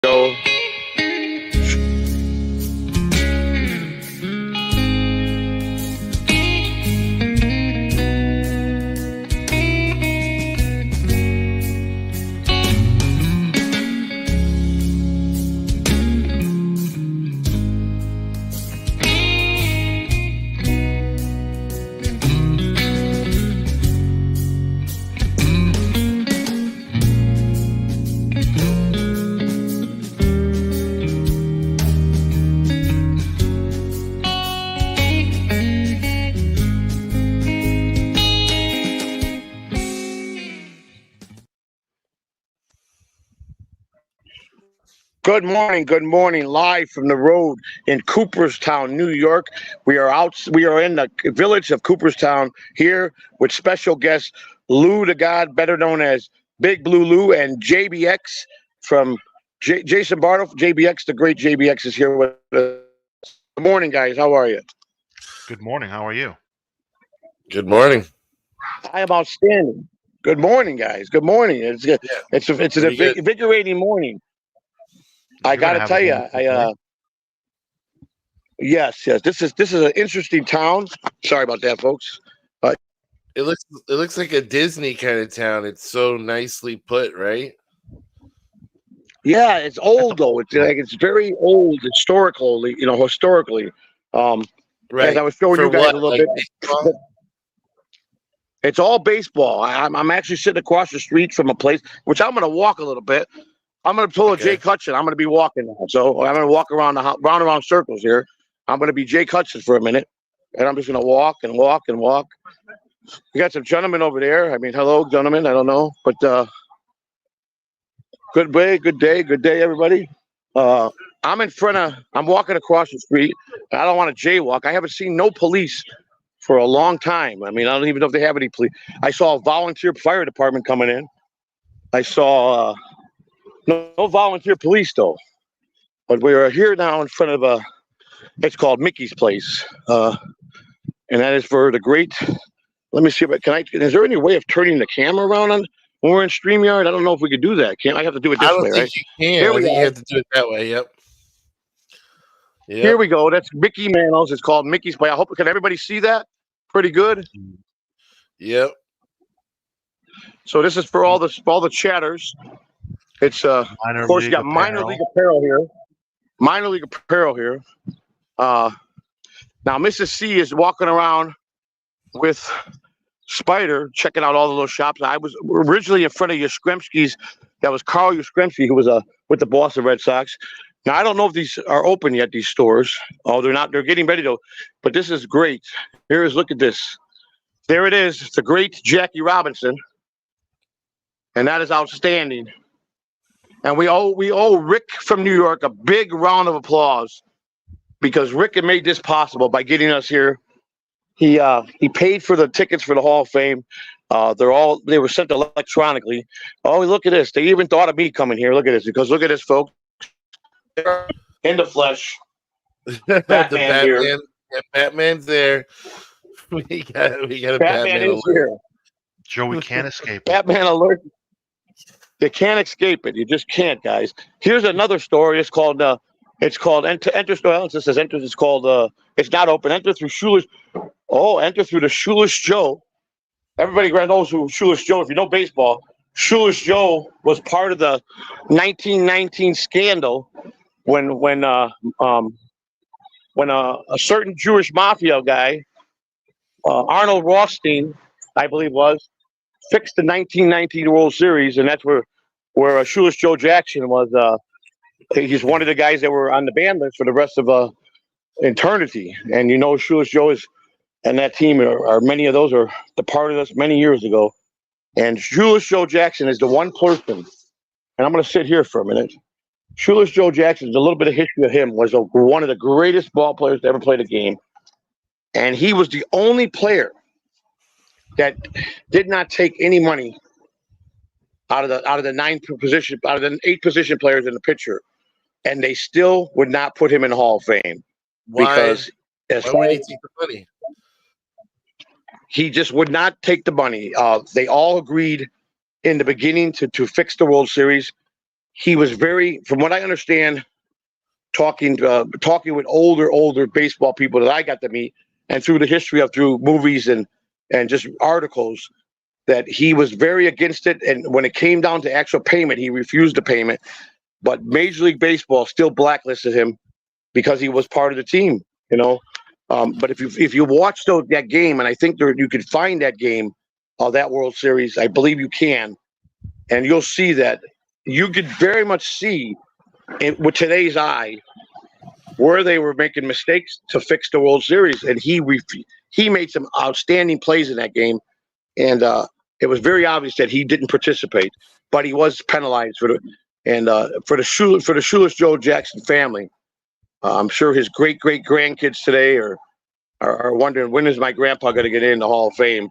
Go. Good morning, live from the road in Cooperstown, New York. We are in the village of Cooperstown here with special guest Lou the God, better known as Big Blue Lou, and JBX from Jason Bartle. JBX, the great JBX, is here with us. Good morning, guys. How are you? Good morning. How are you? Good morning. I am outstanding. Good morning, guys. Good morning. It's good. Yeah. It's an invigorating morning. I got to tell you, yes. This is an interesting town. Sorry about that, folks. It looks like a Disney kind of town. It's so nicely put, right? Yeah, it's old though. It's very old historically. Right. As I was showing you guys a little bit. Baseball? It's all baseball. I'm actually sitting across the street from a place, which I'm going to walk a little bit. I'm going to pull a Jake Hudson. I'm going to be walking now. So I'm going to walk around around circles here. I'm going to be Jake Hudson for a minute. And I'm just going to walk and walk and walk. We got some gentlemen over there. I mean, hello, gentlemen. I don't know. But good day, everybody. I'm walking across the street. I don't want to jaywalk. I haven't seen no police for a long time. I mean, I don't even know if they have any police. I saw a volunteer fire department coming in. I saw... No volunteer police though, but we are here now in front of it's called Mickey's Place, and that is for the great. Let me see if is there any way of turning the camera around when we're in Streamyard? I don't know if we could do that. I have to do it this way, right? I think you have to do it that way. Yep. Here we go. That's Mickey Mano's. It's called Mickey's Place. I hope can everybody see that? Pretty good. Yep. So this is for all the chatters. It's of course you got minor league apparel here. Minor league apparel here. Now Mrs. C is walking around with Spider, checking out all the little shops. I was originally in front of Yastrzemski's. That was Carl Yastrzemski, who was with the Boston Red Sox. Now I don't know if these are open yet. These stores. Oh, they're not. They're getting ready to. But this is great. Look at this. There it is. It's the great Jackie Robinson, and that is outstanding. And we owe Rick from New York a big round of applause because Rick had made this possible by getting us here. He paid for the tickets for the Hall of Fame. They were sent electronically. Oh, look at this. They even thought of me coming here. Look at this. Because look at this, folks. In the flesh. Batman here. Yeah, Batman's there. We got a Batman is here. Joe, we can't escape. Batman alert. You can't escape it. You just can't, guys. Here's another story. It's called Enter. Well, it says Enter. It's called. It's not open. Enter through Shoeless. Oh, enter through the Shoeless Joe. Everybody knows who Shoeless Joe. If you know baseball, Shoeless Joe was part of the 1919 scandal when a certain Jewish mafia guy, Arnold Rothstein, I believe fixed the 1919 World Series, and that's where Shoeless Joe Jackson was. He's one of the guys that were on the ban list for the rest of eternity. And Shoeless Joe and that team are many of those are departed us many years ago. And Shoeless Joe Jackson is the one person. And I'm going to sit here for a minute. Shoeless Joe Jackson, a little bit of history of him, was one of the greatest ball players to ever play the game. And he was the only player that did not take any money out of the 8 position players in the pitcher, and they still would not put him in the Hall of Fame. Why? Because why would he take the money? He just would not take the money. They all agreed in the beginning to fix the World Series. he was very, from what I understand, talking with older baseball people that I got to meet, and through the history of through movies and just articles, that he was very against it. And when it came down to actual payment, he refused the payment. But Major League Baseball still blacklisted him because he was part of the team. But if you watch that game, and I think you could find that game, that World Series, I believe you can, and you'll see that you could very much see with today's eye where they were making mistakes to fix the World Series, and he made some outstanding plays in that game, and it was very obvious that he didn't participate, but he was penalized for the Shoeless Joe Jackson family. I'm sure his great grandkids today are wondering, when is my grandpa going to get in the Hall of Fame?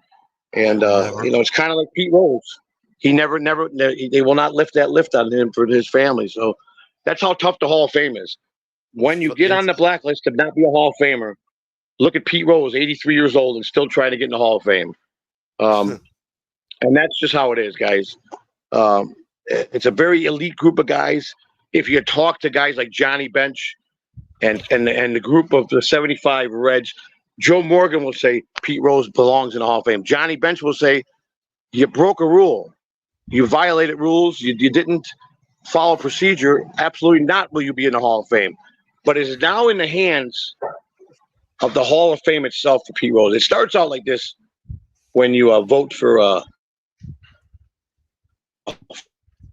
And it's kind of like Pete Rose. He never, they will not lift that lift on him for his family. So that's how tough the Hall of Fame is. When you get on the blacklist to not be a Hall of Famer, look at Pete Rose, 83 years old, and still trying to get in the Hall of Fame. And that's just how it is, guys. It's a very elite group of guys. If you talk to guys like Johnny Bench and the group of the 75 Reds, Joe Morgan will say Pete Rose belongs in the Hall of Fame. Johnny Bench will say, you broke a rule. You violated rules. You didn't follow procedure. Absolutely not will you be in the Hall of Fame. But it is now in the hands of the Hall of Fame itself for Pete Rose. It starts out like this when you vote for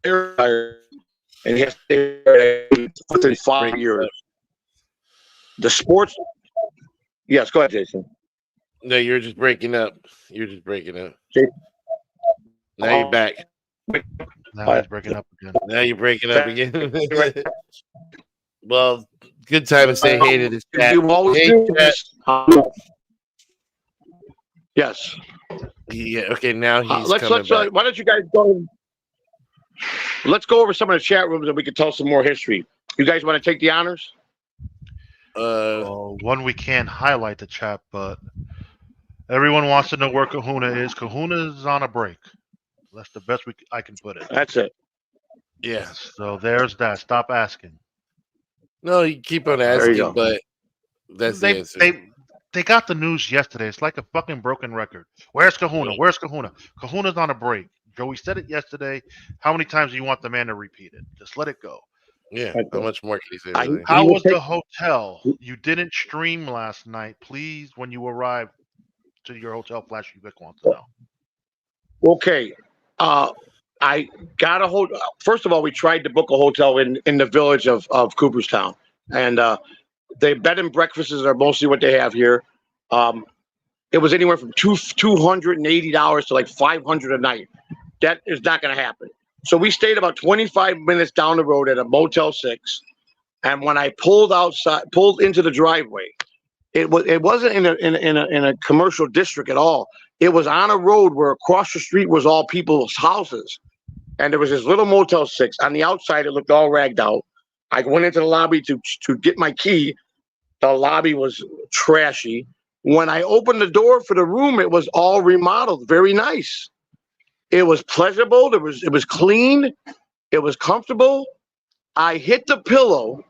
and he has to stay within 5 years. The sports. Yes, go ahead, Jason. No, you're just breaking up. Jason. Now you're back. Now he's breaking up again. Now you're breaking up again. Well, good time to say hey to this chat. Yes. Yeah. Okay. Now he's let's back. why don't you guys go? Let's go over some of the chat rooms and we can tell some more history. You guys want to take the honors? One, we can't highlight the chat, but everyone wants to know where Kahuna is. Kahuna is on a break. That's the best I can put it. That's it. Yeah. So there's that. Stop asking. No, you keep on asking, but that's the answer. They got the news yesterday. It's like a fucking broken record. Where's Kahuna? Where's Kahuna? Kahuna's on a break. Joey said it yesterday. How many times do you want the man to repeat it? Just let it go. Yeah. How much more can he say? Really? How was the hotel? You didn't stream last night. Please, when you arrive to your hotel, Flashy Vic wants to know. Okay. I got a hotel. First of all, we tried to book a hotel in the village of Cooperstown. And the bed and breakfasts are mostly what they have here. It was anywhere from $280 to like $500 a night. That is not going to happen. So we stayed about 25 minutes down the road at a Motel 6. And when I pulled into the driveway, it wasn't in a commercial district at all. It was on a road where across the street was all people's houses. And there was this little Motel 6. On the outside, it looked all ragged out. I went into the lobby to get my key. The lobby was trashy. When I opened the door for the room, it was all remodeled. Very nice. It was pleasurable. It was clean. It was comfortable. I hit the pillow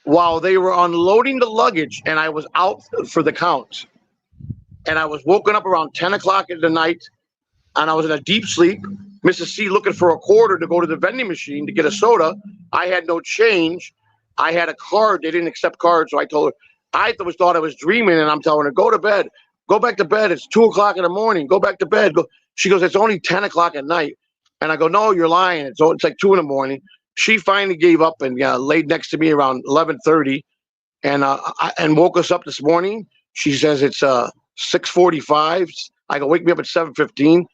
while they were unloading the luggage, and I was out for the count. And I was woken up around 10 o'clock in the night, and I was in a deep sleep. Mrs. C looking for a quarter to go to the vending machine to get a soda. I had no change. I had a card. They didn't accept cards, so I told her. I thought I was dreaming, and I'm telling her, go to bed. Go back to bed. It's 2 o'clock in the morning. Go back to bed. She goes, it's only 10 o'clock at night. And I go, no, you're lying. It's like 2 in the morning. She finally gave up and laid next to me around 11:30 and woke us up this morning. She says it's 6:45. I go, wake me up at 7:15.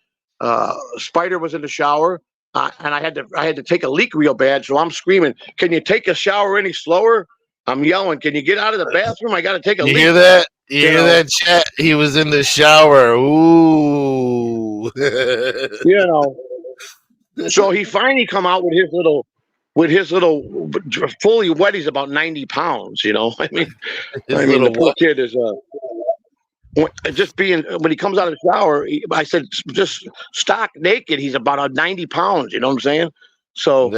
Spider was in the shower, and I had to take a leak real bad. So I'm screaming, can you take a shower any slower? I'm yelling, can you get out of the bathroom? I got to take a leak. You hear that? You hear that, chat? He was in the shower. Ooh. So he finally come out with his little fully wet. He's about 90 pounds, I mean, the poor kid is just being, when he comes out of the shower, I said, just stock naked. He's about 90 pounds. You know what I'm saying? So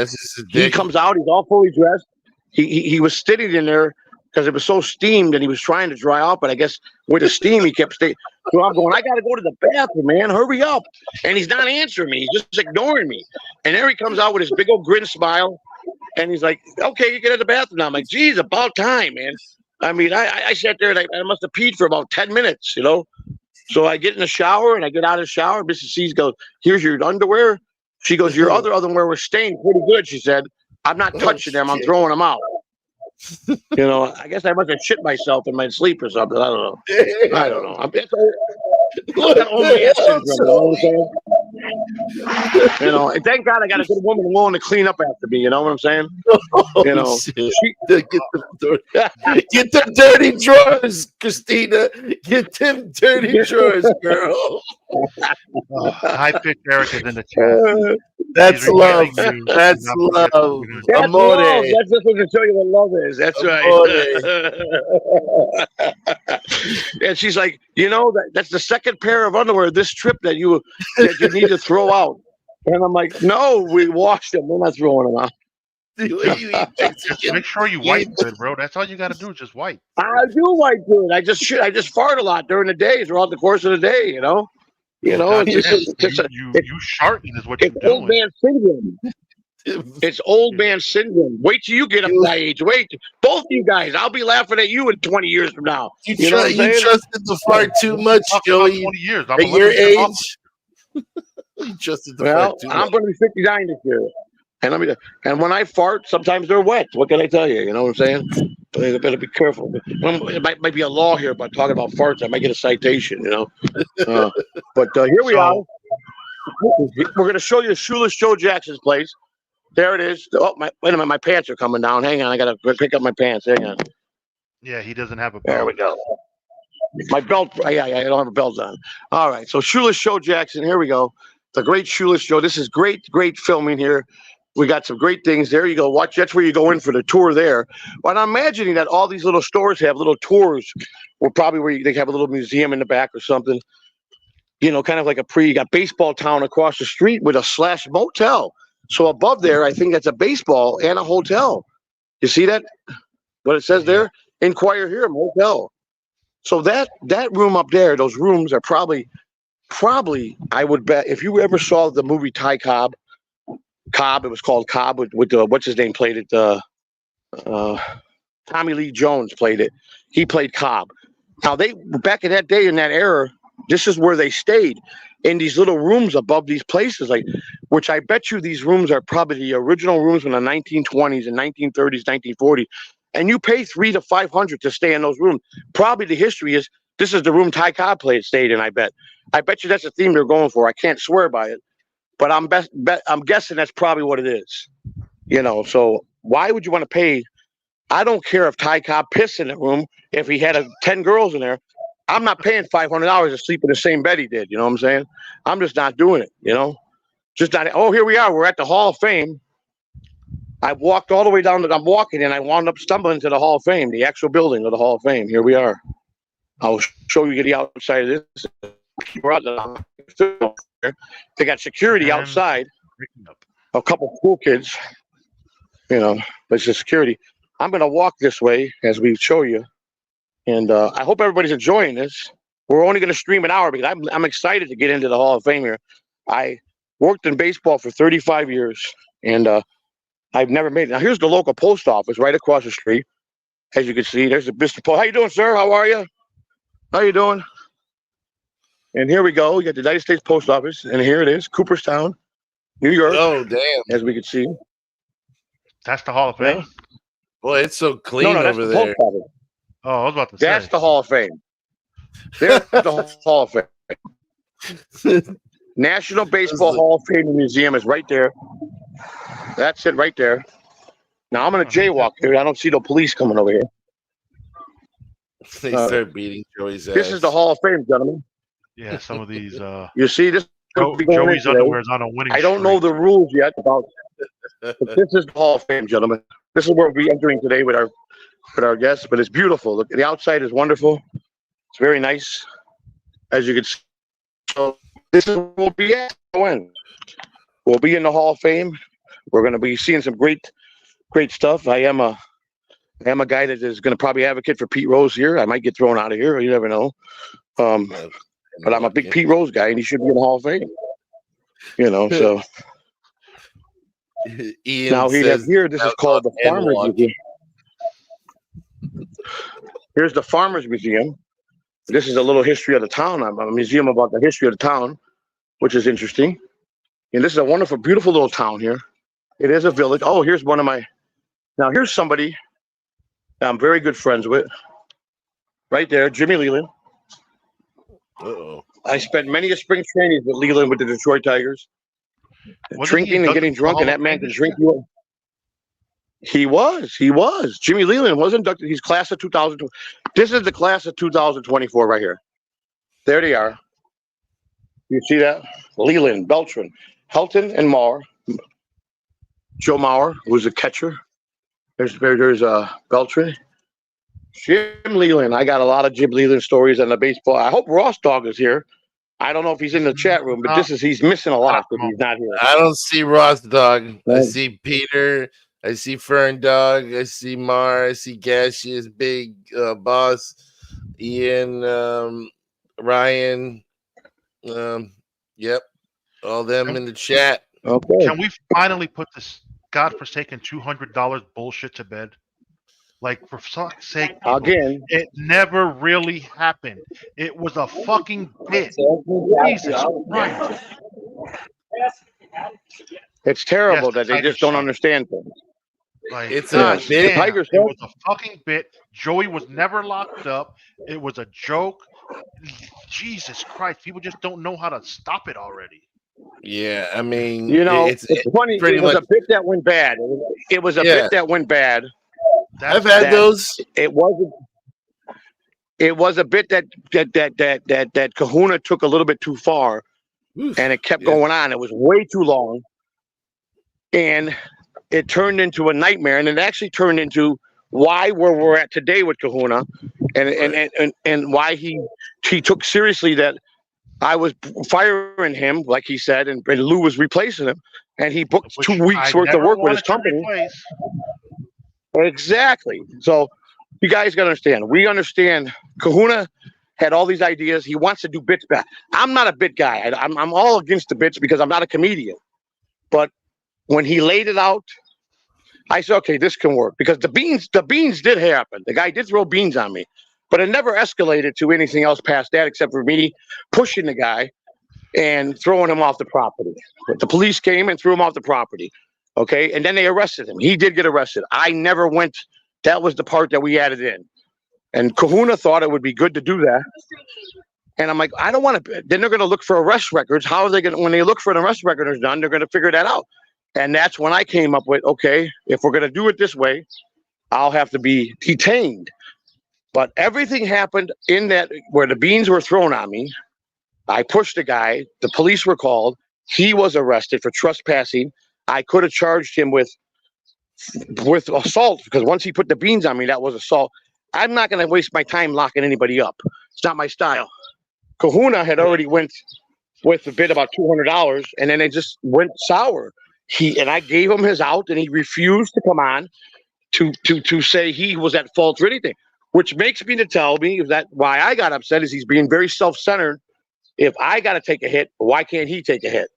he comes out. He's all fully dressed. He was sitting in there because it was so steamed and he was trying to dry off. But I guess with the steam, he kept staying. So I'm going, I got to go to the bathroom, man. Hurry up. And he's not answering me. He's just ignoring me. And there he comes out with his big old grin smile. And he's like, okay, you get to the bathroom now. I'm like, geez, about time, man. I mean, I sat there and I must have peed for about 10 minutes, you know. So I get in the shower and I get out of the shower. Mrs. C goes, here's your underwear. She goes, your other underwear was stained pretty good, she said. I'm not touching them. I'm throwing them out. You know, I guess I must have shit myself in my sleep or something. I don't know. I don't know. I'm that old man syndrome, you know what I'm saying? You know, and thank God I got a good woman willing to clean up after me. You know what I'm saying? You know, get them dirty drawers, Christina. Get them dirty drawers, girl. High pitch Eric is in the chat. That's love. That's love. That's love. That's just what to show you what love is. That's right. And she's like, you know, that's the second pair of underwear this trip that you need to throw out. And I'm like, no, we washed them. We're not throwing them out. Make sure you wipe good, bro. That's all you got to do is just wipe. I do wipe good. I just fart a lot during the day, throughout the course of the day, you know? You know, you sharting is what you're doing. Old man syndrome. It's old man syndrome. Wait till you get up that age. Wait, both you guys. I'll be laughing at you in 20 years from now. You trusted the fart too much, Joey. 20 years. At your age. You trusted the fart too much. I'm going to be 59 this year. And when I fart, sometimes they're wet. What can I tell you? You know what I'm saying? You better be careful. It might be a law here about talking about farts. I might get a citation, you know. But here we are. We're going to show you Shoeless Joe Jackson's place. There it is. Oh, wait a minute. My pants are coming down. Hang on. I got to pick up my pants. Hang on. Yeah, he doesn't have a belt. There we go. My belt. Yeah, I don't have a belt on. All right. So Shoeless Joe Jackson. Here we go. The great Shoeless Joe. This is great filming here. We got some great things. There you go. Watch. That's where you go in for the tour there. But I'm imagining that all these little stores have little tours, or probably where they have a little museum in the back or something. You know, kind of like you got Baseball Town across the street with a / motel. So above there, I think that's a baseball and a hotel. You see that? What it says there? Inquire here, motel. So that room up there, those rooms are probably, I would bet, if you ever saw the movie Ty Cobb, it was called Cobb with what's his name played it? Tommy Lee Jones played it. He played Cobb. Now back in that day, in that era, this is where they stayed, in these little rooms above these places, which I bet you these rooms are probably the original rooms from the 1920s and 1930s, 1940s. And you pay $300 to $500 to stay in those rooms. Probably the history is this is the room Ty Cobb stayed in. I bet you that's the theme they're going for. I can't swear by it, but I'm guessing that's probably what it is. You know, so why would you want to pay? I don't care if Ty Cobb pissed in the room. If he had 10 girls in there, I'm not paying $500 to sleep in the same bed he did. You know what I'm saying? I'm just not doing it. You know, just not. Oh, here we are. We're at the Hall of Fame. I walked all the way down. I'm walking, and I wound up stumbling to the Hall of Fame, the actual building of the Hall of Fame. Here we are. I'll show you the outside of this. They got security outside. A couple cool kids. You know, it's just security. I'm going to walk this way as we show you. And I hope everybody's enjoying this. We're only going to stream an hour because I'm excited to get into the Hall of Fame here. I worked in baseball for 35 years, and I've never made it. Now, here's the local post office right across the street. As you can see, there's the Mr. Post. How you doing, sir? How are you? How you doing? And here we go. We got the United States Post Office, and here it is, Cooperstown, New York. Oh, damn. As we can see. That's the Hall of Fame? Yeah. Boy, it's so clean over there. Oh, I was about to say. That's the Hall of Fame. There's the Hall of Fame. National Baseball Hall of Fame Museum is right there. That's it right there. Now I'm going to jaywalk here. I don't see the police coming over here. They start beating Joey's ass. This is the Hall of Fame, gentlemen. Yeah, some of these. You see this? Joey's underwear is on a winning I don't know the rules yet about. But this is the Hall of Fame, gentlemen. This is where we'll be entering today with our guests. But it's beautiful. Look, the outside is wonderful. It's very nice, as you can see. So this is where we'll be at. When we'll be in the Hall of Fame. we're going to be seeing some great stuff. I am a guy that is going to probably advocate for Pete Rose here. I might get thrown out of here. You never know. But I'm a big Pete Rose guy, and he should be in the Hall of Fame. So Ian now he has here. This is called the Farmers Museum. Here's the Farmers Museum. This is a little history of the town. I'm a museum about the history of the town, which is interesting. And this is a wonderful, beautiful little town here. It is a village. Oh, here's one of my. Now here's somebody that I'm very good friends with. Right there, Jimmy Leland. Uh-oh. I spent many a spring training with Leland with the Detroit Tigers. Drinking and getting drunk, and that man can drink you up. He was. Jimmy Leland was inducted. He's class of 2000. This is the class of 2024 right here. There they are. You see that? Leland, Beltran, Helton, and Maurer. Joe Maurer was a catcher. There's Beltran. Jim Leland. I got a lot of Jim Leland stories on the baseball. I hope Ross Dog is here. I don't know if he's in the chat room, but he's missing a lot if he's not here. I don't see Ross Dog. I see Peter. I see Fern Dog. I see Mar. I see Gaseous, Big Boss, Ian, Ryan. Yep, all them in the chat. Okay. Can we finally put this godforsaken $200 bullshit to bed? Like, for fuck's sake, people, again, it never really happened. It was a fucking bit. Jesus Christ. It's terrible that they just don't understand things. Like, It's a bit. Tigers, it was a fucking bit. Joey was never locked up. It was a joke. Jesus Christ, people just don't know how to stop it already. Yeah, I mean, it's funny. It was a bit that went bad. It was a bit that went bad. I've had those. It was a bit that Kahuna took a little bit too far, and it kept going on. It was way too long, and it turned into a nightmare. And it actually turned into where we're at today with Kahuna, and why he took seriously that I was firing him, like he said, and Lou was replacing him, and he booked 2 weeks worth of work with his company. Exactly. So you guys got to understand. We understand Kahuna had all these ideas. He wants to do bits back. I'm not a bit guy. I'm all against the bits because I'm not a comedian. But when he laid it out, I said, okay, this can work. Because the beans did happen. The guy did throw beans on me. But it never escalated to anything else past that except for me pushing the guy and throwing him off the property. But the police came and threw him off the property. Okay, and then they arrested him. He did get arrested. I never went. That was the part that we added in. And Kahuna thought it would be good to do that. And I'm like, I don't want to. Then they're going to look for arrest records. How are they going to, when they look for an arrest record done, they're going to figure that out. And that's when I came up with, okay, if we're going to do it this way, I'll have to be detained. But everything happened in that where the beans were thrown on me. I pushed the guy. The police were called. He was arrested for trespassing. I could have charged him with assault because once he put the beans on me, that was assault. I'm not going to waste my time locking anybody up. It's not my style. Kahuna had already went with a bid about $200, and then it just went sour. I gave him his out, and he refused to come on to say he was at fault for anything, which makes me to tell me that why I got upset is he's being very self-centered. If I got to take a hit, why can't he take a hit?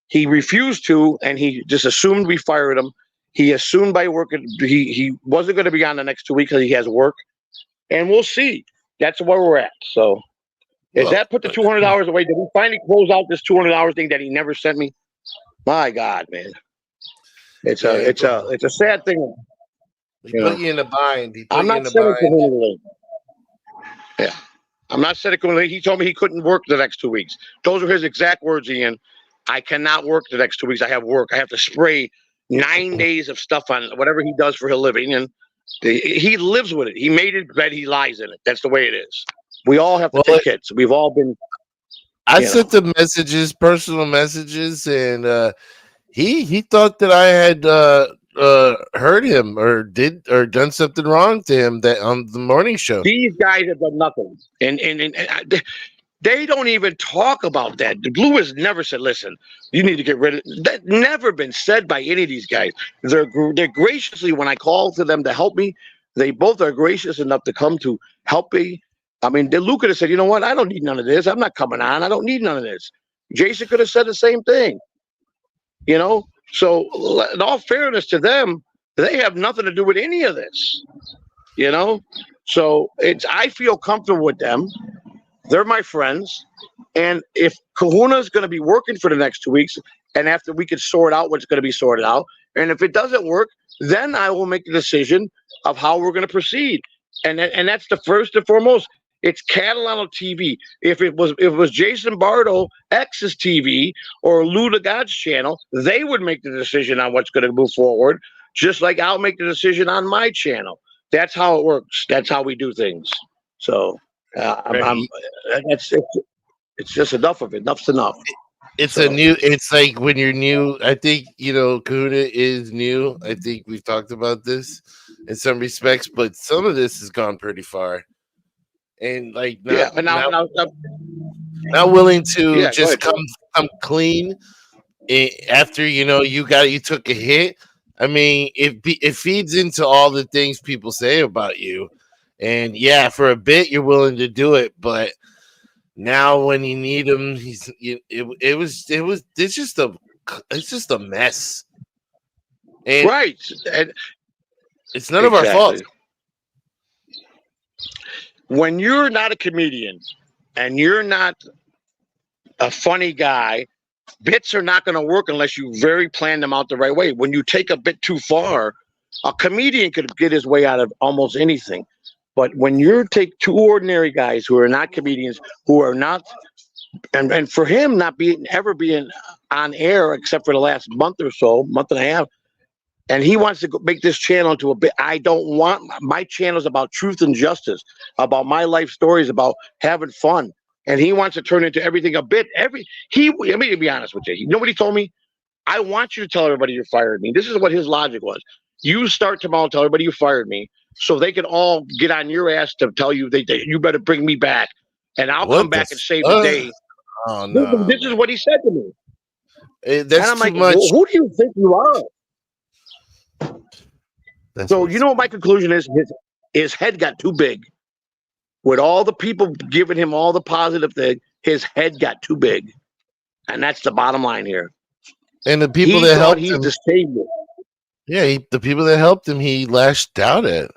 He refused to, and he just assumed we fired him. He assumed by working, he wasn't going to be on the next 2 weeks because he has work. And we'll see. That's where we're at. So, is that put the $200 away? Did we finally close out this $200 thing that he never sent me? My God, man, it's a sad thing. He put you in a bind. I'm not saying yeah, I'm not saying he told me he couldn't work the next 2 weeks. Those are his exact words, Ian. I cannot work the next 2 weeks. I have work. I have to spray 9 days of stuff on whatever he does for his living, and he lives with it. He made it bed. He lies in it. That's the way it is. We all have to take hits. We've all been. I sent the messages, personal messages, and he thought that I had hurt him or done something wrong to him that on the morning show. These guys have done nothing, and They don't even talk about that. Blue has never said, "Listen, you need to get rid of that." Never been said by any of these guys. They're graciously, when I call to them to help me, they both are gracious enough to come to help me. I mean, Lou could have said, "You know what? I don't need none of this. I'm not coming on. I don't need none of this." Jason could have said the same thing. You know. So, in all fairness to them, they have nothing to do with any of this. You know. So I feel comfortable with them. They're my friends. And if Kahuna is going to be working for the next 2 weeks, and after we can sort out what's going to be sorted out, and if it doesn't work, then I will make the decision of how we're going to proceed. And that's the first and foremost. It's Catalano TV. If it was Jason Bardo X's TV or Lou the God's channel, they would make the decision on what's going to move forward, just like I'll make the decision on my channel. That's how it works. That's how we do things. So. It's just enough of it. Enough's enough. It's like when you're new. I think, Kahuna is new. I think we've talked about this in some respects, but some of this has gone pretty far. And like, not willing to just come clean after, you took a hit. I mean, it feeds into all the things people say about you. And yeah, for a bit you're willing to do it, but now when you need him, it's just a mess. And right, and it's none of our fault. When you're not a comedian and you're not a funny guy, bits are not going to work unless you very plan them out the right way. When you take a bit too far, a comedian could get his way out of almost anything. But when you take two ordinary guys who are not comedians, who are not, and for him not ever being on air except for the last month or so, month and a half, and he wants to make this channel into a bit. I don't want my channel's about truth and justice, about my life stories, about having fun, and he wants to turn into everything a bit. Let me be honest with you. Nobody told me. I want you to tell everybody you fired me. This is what his logic was. You start tomorrow and tell everybody you fired me, so they can all get on your ass to tell you you better bring me back, and I'll come back and save the day. Oh no! This is what he said to me. That's and I'm too like, much. Well, who do you think you are? So you know what my conclusion is? His head got too big. With all the people giving him all the positive thing, his head got too big, and that's the bottom line here. And the people that helped him, the savior. Yeah, the people that helped him, he lashed out at.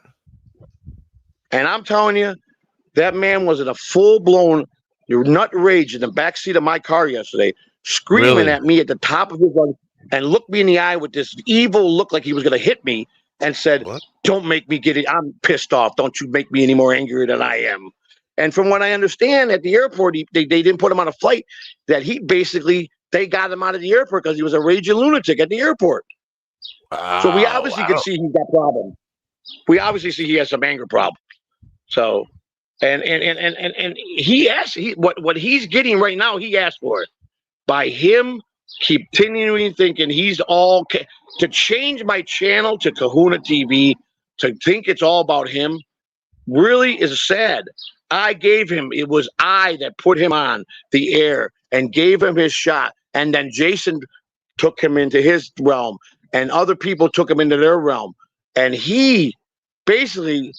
And I'm telling you, that man was in a full-blown nut rage in the backseat of my car yesterday, screaming at me at the top of his lungs, and looked me in the eye with this evil look like he was going to hit me, and said, "What? Don't make me get it. I'm pissed off. Don't you make me any more angry than I am." And from what I understand, at the airport, they didn't put him on a flight. That they got him out of the airport because he was a raging lunatic at the airport. So we obviously can see he's got problems. We obviously see he has some anger problem. So, and he asked what he's getting right now. He asked for it by him continuing thinking he's all to change my channel to Kahuna TV to think it's all about him. Really is sad. It was I that put him on the air and gave him his shot, and then Jason took him into his realm, and other people took him into their realm, and he basically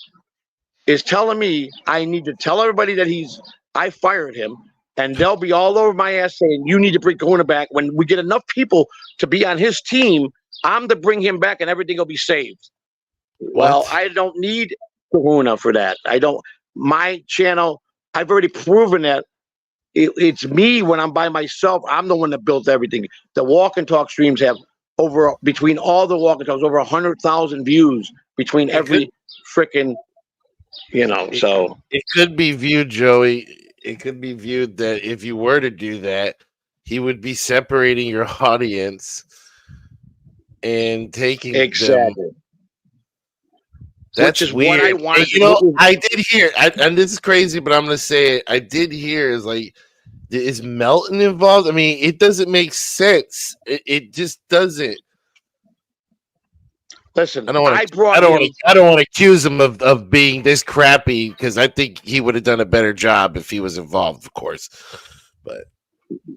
is telling me I need to tell everybody that I fired him, and they'll be all over my ass saying you need to bring Kahuna back. When we get enough people to be on his team, I'm to bring him back and everything will be saved. What? Well, I don't need Kahuna for that. My channel, I've already proven that it's me when I'm by myself. I'm the one that built everything. The walk and talk streams have between all the walk and talks, over 100,000 views between every freaking, so. It could be viewed, Joey. It could be viewed that if you were to do that, he would be separating your audience and taking them. That's weird. What I wanted. I did hear, and this is crazy, but I'm going to say it. I did hear is Melton involved? I mean, it doesn't make sense. It just doesn't. Listen, I don't want to accuse him of being this crappy because I think he would have done a better job if he was involved, of course. But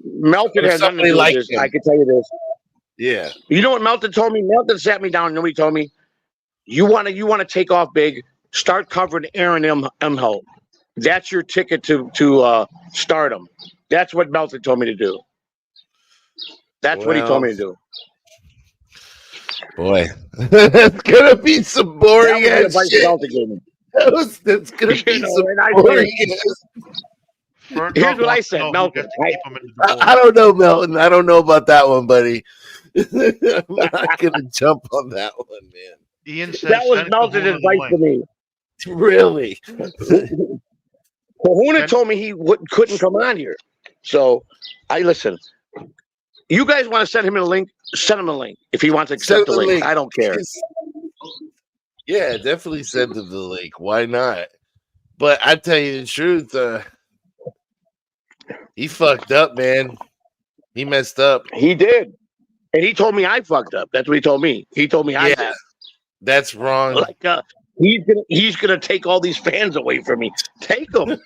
Melton has nothing to do with this. I can tell you this. Yeah. You know what Melton told me? Melton sat me down and nobody told me, you want to take off big, start covering Aaron Emholt. That's your ticket to stardom. That's what Melton told me to do. That's what he told me to do. Boy, that's gonna be some boring ass shit. That's gonna be some boring ass. Here's what I said, Melton. I don't know, Melton. I don't know about that one, buddy. I'm not gonna jump on that one, man. Ian says that was Melton's advice to me. Really? Kahuna told me he couldn't come on here. So I listen. You guys want to send him a link? Send him a link if he wants to accept the link. I don't care. Yeah, definitely send him the link. Why not? But I tell you the truth, he fucked up, man. He messed up. He did. And he told me I fucked up. That's what he told me. He told me I did. That's wrong. Like he's gonna take all these fans away from me. Take them.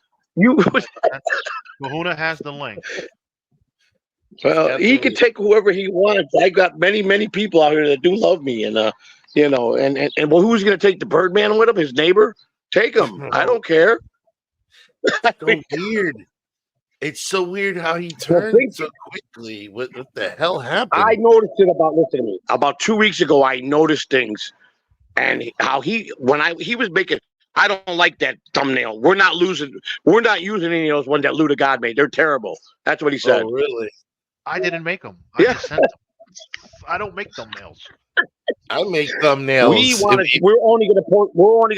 Kahuna has the link. Well, he can take whoever he wants. I got many people out here that do love me, and and well, who's going to take the Birdman with him? His neighbor? Take him. I don't care. So weird. It's so weird how he turned so quickly. What the hell happened? I noticed it listen to me. About 2 weeks ago, I noticed things, and how he was making. I don't like that thumbnail. We're not using any of those ones that Lou the God made. They're terrible. That's what he said. Oh, really? I didn't make them. I just sent them. I don't make thumbnails. I make thumbnails. We're only gonna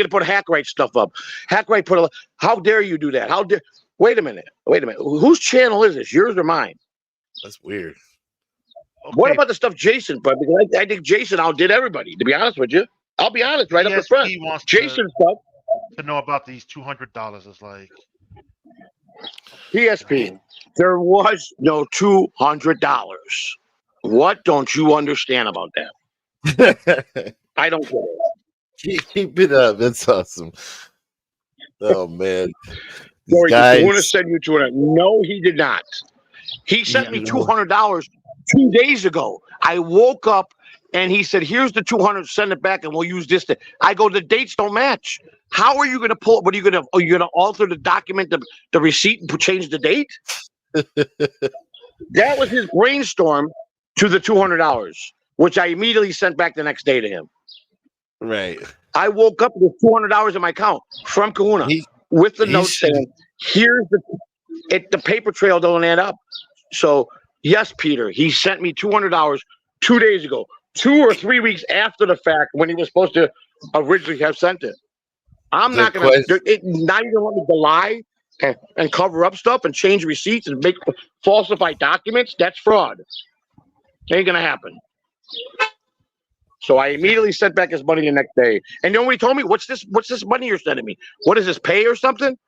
put Hackwright stuff up. Hackwright put how dare you do that? How dare? Wait a minute. Whose channel is this? Yours or mine? That's weird. Okay. What about the stuff Jason put? Because I think Jason outdid everybody. To be honest with you, I'll be honest right up the front. Jason stuff. To know about these $200 is like PSP. There was no $200. What don't you understand about that? I don't get it. Keep it up. That's awesome. Oh man. Sorry, I want to send you $200. No, he did not. He sent me $200 2 days ago. I woke up and he said, "Here's the $200. Send it back, and we'll use this." I go, "The dates don't match. How are you going to pull? What are you going to? Are you going to alter the document, the receipt, and change the date?" That was his brainstorm to the $200, which I immediately sent back the next day to him. Right. I woke up with $200 in my account from Kahuna with the note saying, "Here's the paper trail don't add up." So yes, Peter, he sent me $200 2 days ago, 2 or 3 weeks after the fact when he was supposed to originally have sent it. I'm not going to. Now you want me to lie and cover up stuff and change receipts and make falsify documents? That's fraud. Ain't gonna happen. So I immediately sent back his money the next day. And then when he told me, "What's this money you're sending me? What is this, pay or something?"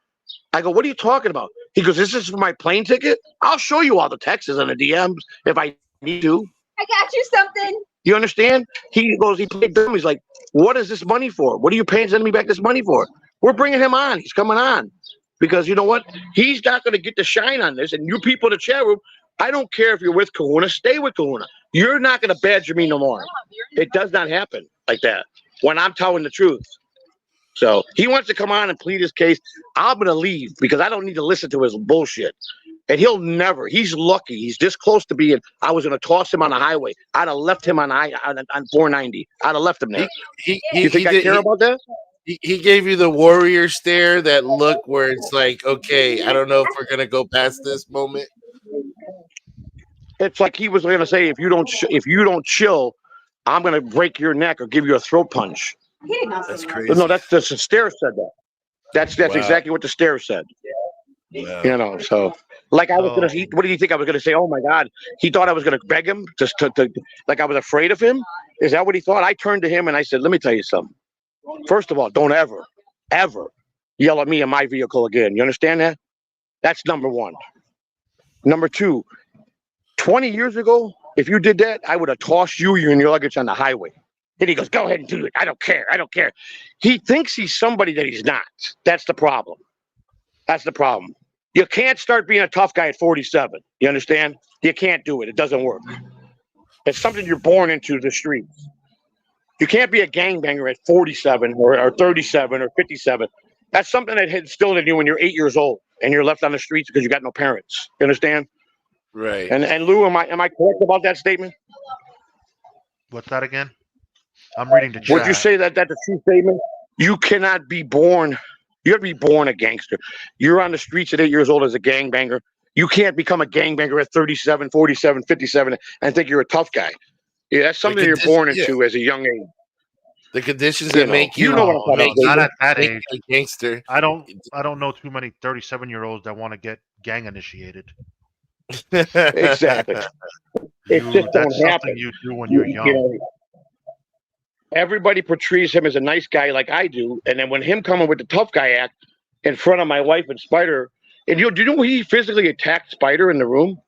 I go, "What are you talking about?" He goes, "This is for my plane ticket. I'll show you all the texts and the DMs if I need to." I got you something. You understand? He goes, he played dumb. He's like, "What is this money for? What are you paying, sending me back this money for?" We're bringing him on. He's coming on. Because you know what? He's not going to get the shine on this. And you people in the chat room, I don't care if you're with Kahuna, stay with Kahuna. You're not going to badger me no more. It does not happen like that when I'm telling the truth. So he wants to come on and plead his case. I'm going to leave because I don't need to listen to his bullshit. And he'll never. He's lucky. He's this close to being. I was going to toss him on the highway. I'd have left him on 490. I'd have left him there. You think I care about that? He gave you the warrior stare, that look where it's like, okay, I don't know if we're gonna go past this moment. It's like he was gonna say, if you don't chill, I'm gonna break your neck or give you a throat punch. That's crazy. No, that's the stare said that. That's wow. Exactly what the stare said. Wow. You know, so like I was gonna. What did he think I was gonna say? Oh my God, he thought I was gonna beg him just to like I was afraid of him. Is that what he thought? I turned to him and I said, "Let me tell you something. First of all, don't ever yell at me in my vehicle again. You understand that? That's number one. Number two, 20 years ago, if you did that, I would have tossed you and your luggage on the highway. And he goes, go ahead and do it. I don't care. I don't care. He thinks he's somebody that he's not. That's the problem. That's the problem. You can't start being a tough guy at 47. You understand? You can't do it. It doesn't work. It's something you're born into, the streets. You can't be a gangbanger at 47 or 37 or 57. That's something that instilled in you when you're 8 years old and you're left on the streets because you got no parents. You understand? Right. And Lou, am I correct about that statement? What's that again? I'm reading the chat. Would you say that that's a true statement? You cannot be born. You have to be born a gangster. You're on the streets at 8 years old as a gangbanger. You can't become a gangbanger at 37, 47, 57 and think you're a tough guy. Yeah, that's something you're born into as a young age. The conditions that make you know what I'm talking about. Not at that age. A gangster. I don't know too many 37-year-olds that want to get gang initiated. Exactly. It just that's don't happen. Something you do when you're young. You know, everybody portrays him as a nice guy like I do, and then when him coming with the tough guy act in front of my wife and Spider, and do you know he physically attacked Spider in the room?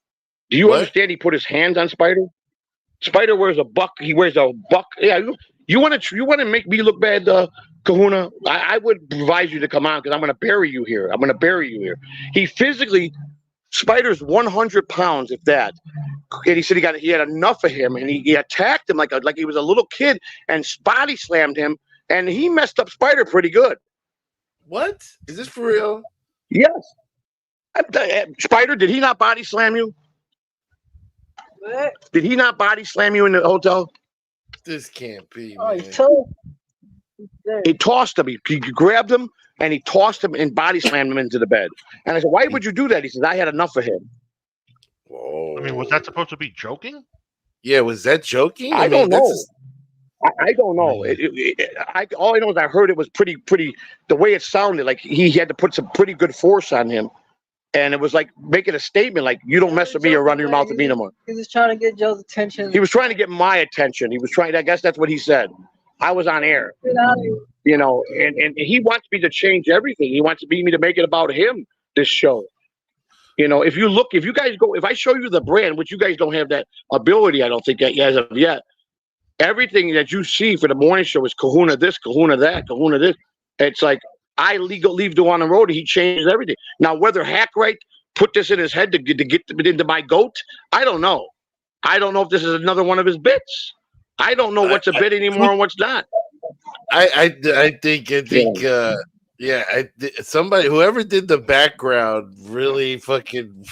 Do you understand? He put his hands on Spider. Spider wears a buck. He wears a buck. Yeah, you want to make me look bad, Kahuna? I would advise you to come on because I'm going to bury you here. I'm going to bury you here. He physically, Spider's 100 pounds, if that. And he said he had enough of him, and he attacked him like he was a little kid and body slammed him, and he messed up Spider pretty good. What? Is this for real? Yes. Spider, did he not body slam you? What? Did he not body slam you in the hotel? This can't be. Oh, Man. He tossed him. He grabbed him and he tossed him and body slammed him into the bed. And I said, "Why would you do that?" He said, "I had enough of him." Whoa. I mean, was that supposed to be joking? Yeah, was that joking? I don't know. I don't know. All I know is I heard it was pretty. The way it sounded, like he had to put some pretty good force on him, and it was like making a statement, like "You don't mess with me or run your mouth at me no more." He was trying to get Joe's attention. He was trying to get my attention. He was trying. I guess that's what he said. I was on air, you know, and he wants me to change everything. He wants me to make it about him. This show, you know, if you guys go, if I show you the brand, which you guys don't have that ability, I don't think that as of yet. Everything that you see for the morning show is Kahuna this, Kahuna that, Kahuna this. It's like I leave the on the road. He changes everything. Now, whether Hackwright put this in his head to get into my goat, I don't know. I don't know if this is another one of his bits. I don't know what's a bit anymore and what's not. I think somebody, whoever did the background, really fucking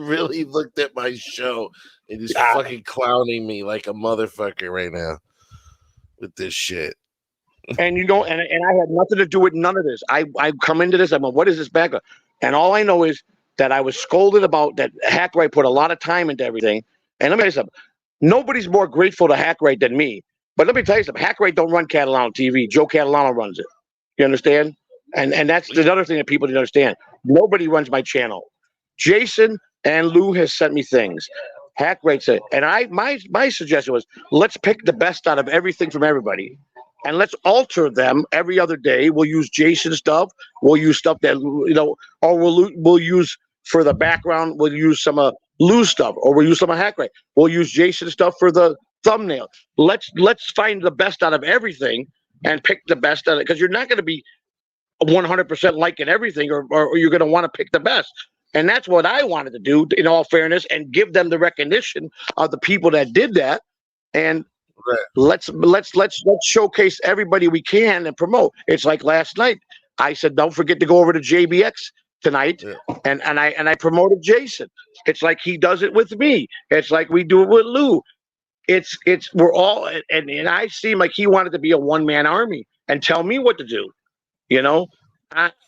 really looked at my show and is fucking clowning me like a motherfucker right now with this shit. And you know, and I had nothing to do with none of this. I come into this, I'm like, what is this background? And all I know is that I was scolded about that Hackwright put a lot of time into everything. And let me tell you something. Nobody's more grateful to Hackwright than me. But let me tell you something. Hackwright don't run Catalano TV. Joe Catalano runs it. You understand? And that's the other thing that people didn't understand. Nobody runs my channel. Jason and Lou has sent me things. Hackwright said, and my suggestion was, let's pick the best out of everything from everybody. And let's alter them every other day. We'll use Jason stuff. We'll use stuff that, you know, or we'll use for the background. We'll use some Lou stuff, or we'll use some of Hackwright. We'll use Jason stuff for the thumbnail. Let's find the best out of everything and pick the best out of it, because you're not going to be 100% liking everything, or you're going to want to pick the best. And that's what I wanted to do, in all fairness, and give them the recognition of the people that did that. And let's showcase everybody we can and promote. It's like last night. I said, don't forget to go over to JBX tonight, and I promoted Jason. It's like he does it with me. It's like we do it with Lou. We're all, and I seem like he wanted to be a one-man army and tell me what to do. You know,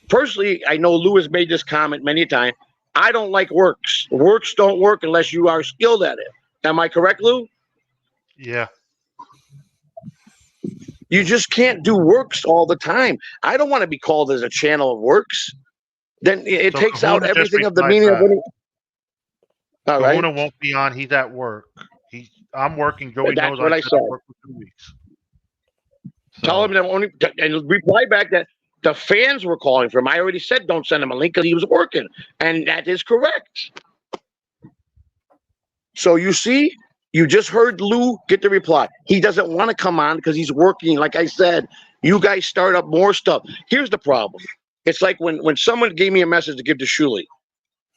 personally, I know Lou has made this comment many times. I don't like works. Works don't work unless you are skilled at it. Am I correct, Lou? Yeah. You just can't do works all the time. I don't want to be called as a channel of works. Then it takes out everything of the meaning of it. All right. Kahuna won't be on. He's at work. I'm working. Joey That's knows what I said. Work for 2 weeks. So, tell him that only, and reply back that the fans were calling for him. I already said don't send him a link because he was working, and that is correct. So you see, You just heard Lou get the reply. He doesn't want to come on because he's working. Like I said, you guys start up more stuff. Here's the problem. It's like when someone gave me a message to give to Shuli.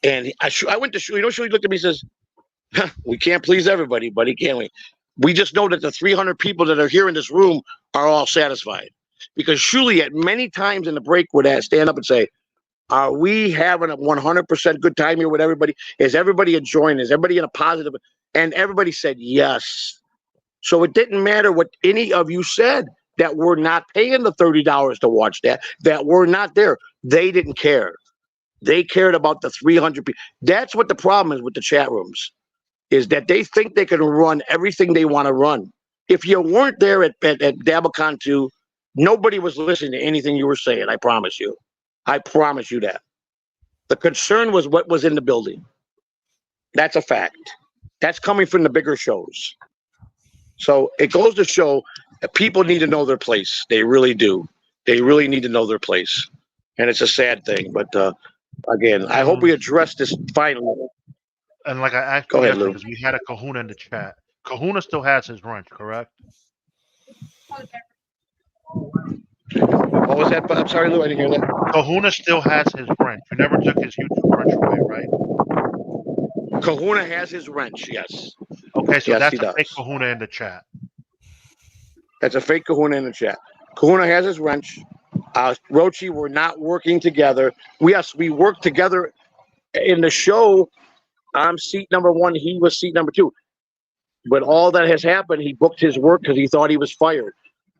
And I went to Shuli. You know, Shuli looked at me and says, we can't please everybody, buddy, can we? We just know that the 300 people that are here in this room are all satisfied. Because Shuli at many times in the break would stand up and say, are we having a 100% good time here with everybody? Is everybody enjoying? Is everybody in a positive? And everybody said yes. So it didn't matter what any of you said that we're not paying the $30 to watch that we're not there. They didn't care. They cared about the 300 people. That's what the problem is with the chat rooms, is that they think they can run everything they want to run. If you weren't there at Dabacon 2, nobody was listening to anything you were saying. I promise you. I promise you that. The concern was what was in the building. That's a fact. That's coming from the bigger shows. So it goes to show that people need to know their place. They really do. They really need to know their place. And it's a sad thing. But again, I hope we address this finally. And like I asked you yesterday, because we had a Kahuna in the chat. Kahuna still has his wrench, correct? What was that? I'm sorry, Lou, I didn't hear that. Kahuna still has his wrench. You never took his YouTube wrench away, right? Kahuna has his wrench, yes. Okay, so yes, that's a fake Kahuna in the chat. That's a fake Kahuna in the chat. Kahuna has his wrench. Rochi, we're not working together. Yes, we work together in the show. I'm seat number 1. He was seat number 2. But all that has happened, he booked his work because he thought he was fired.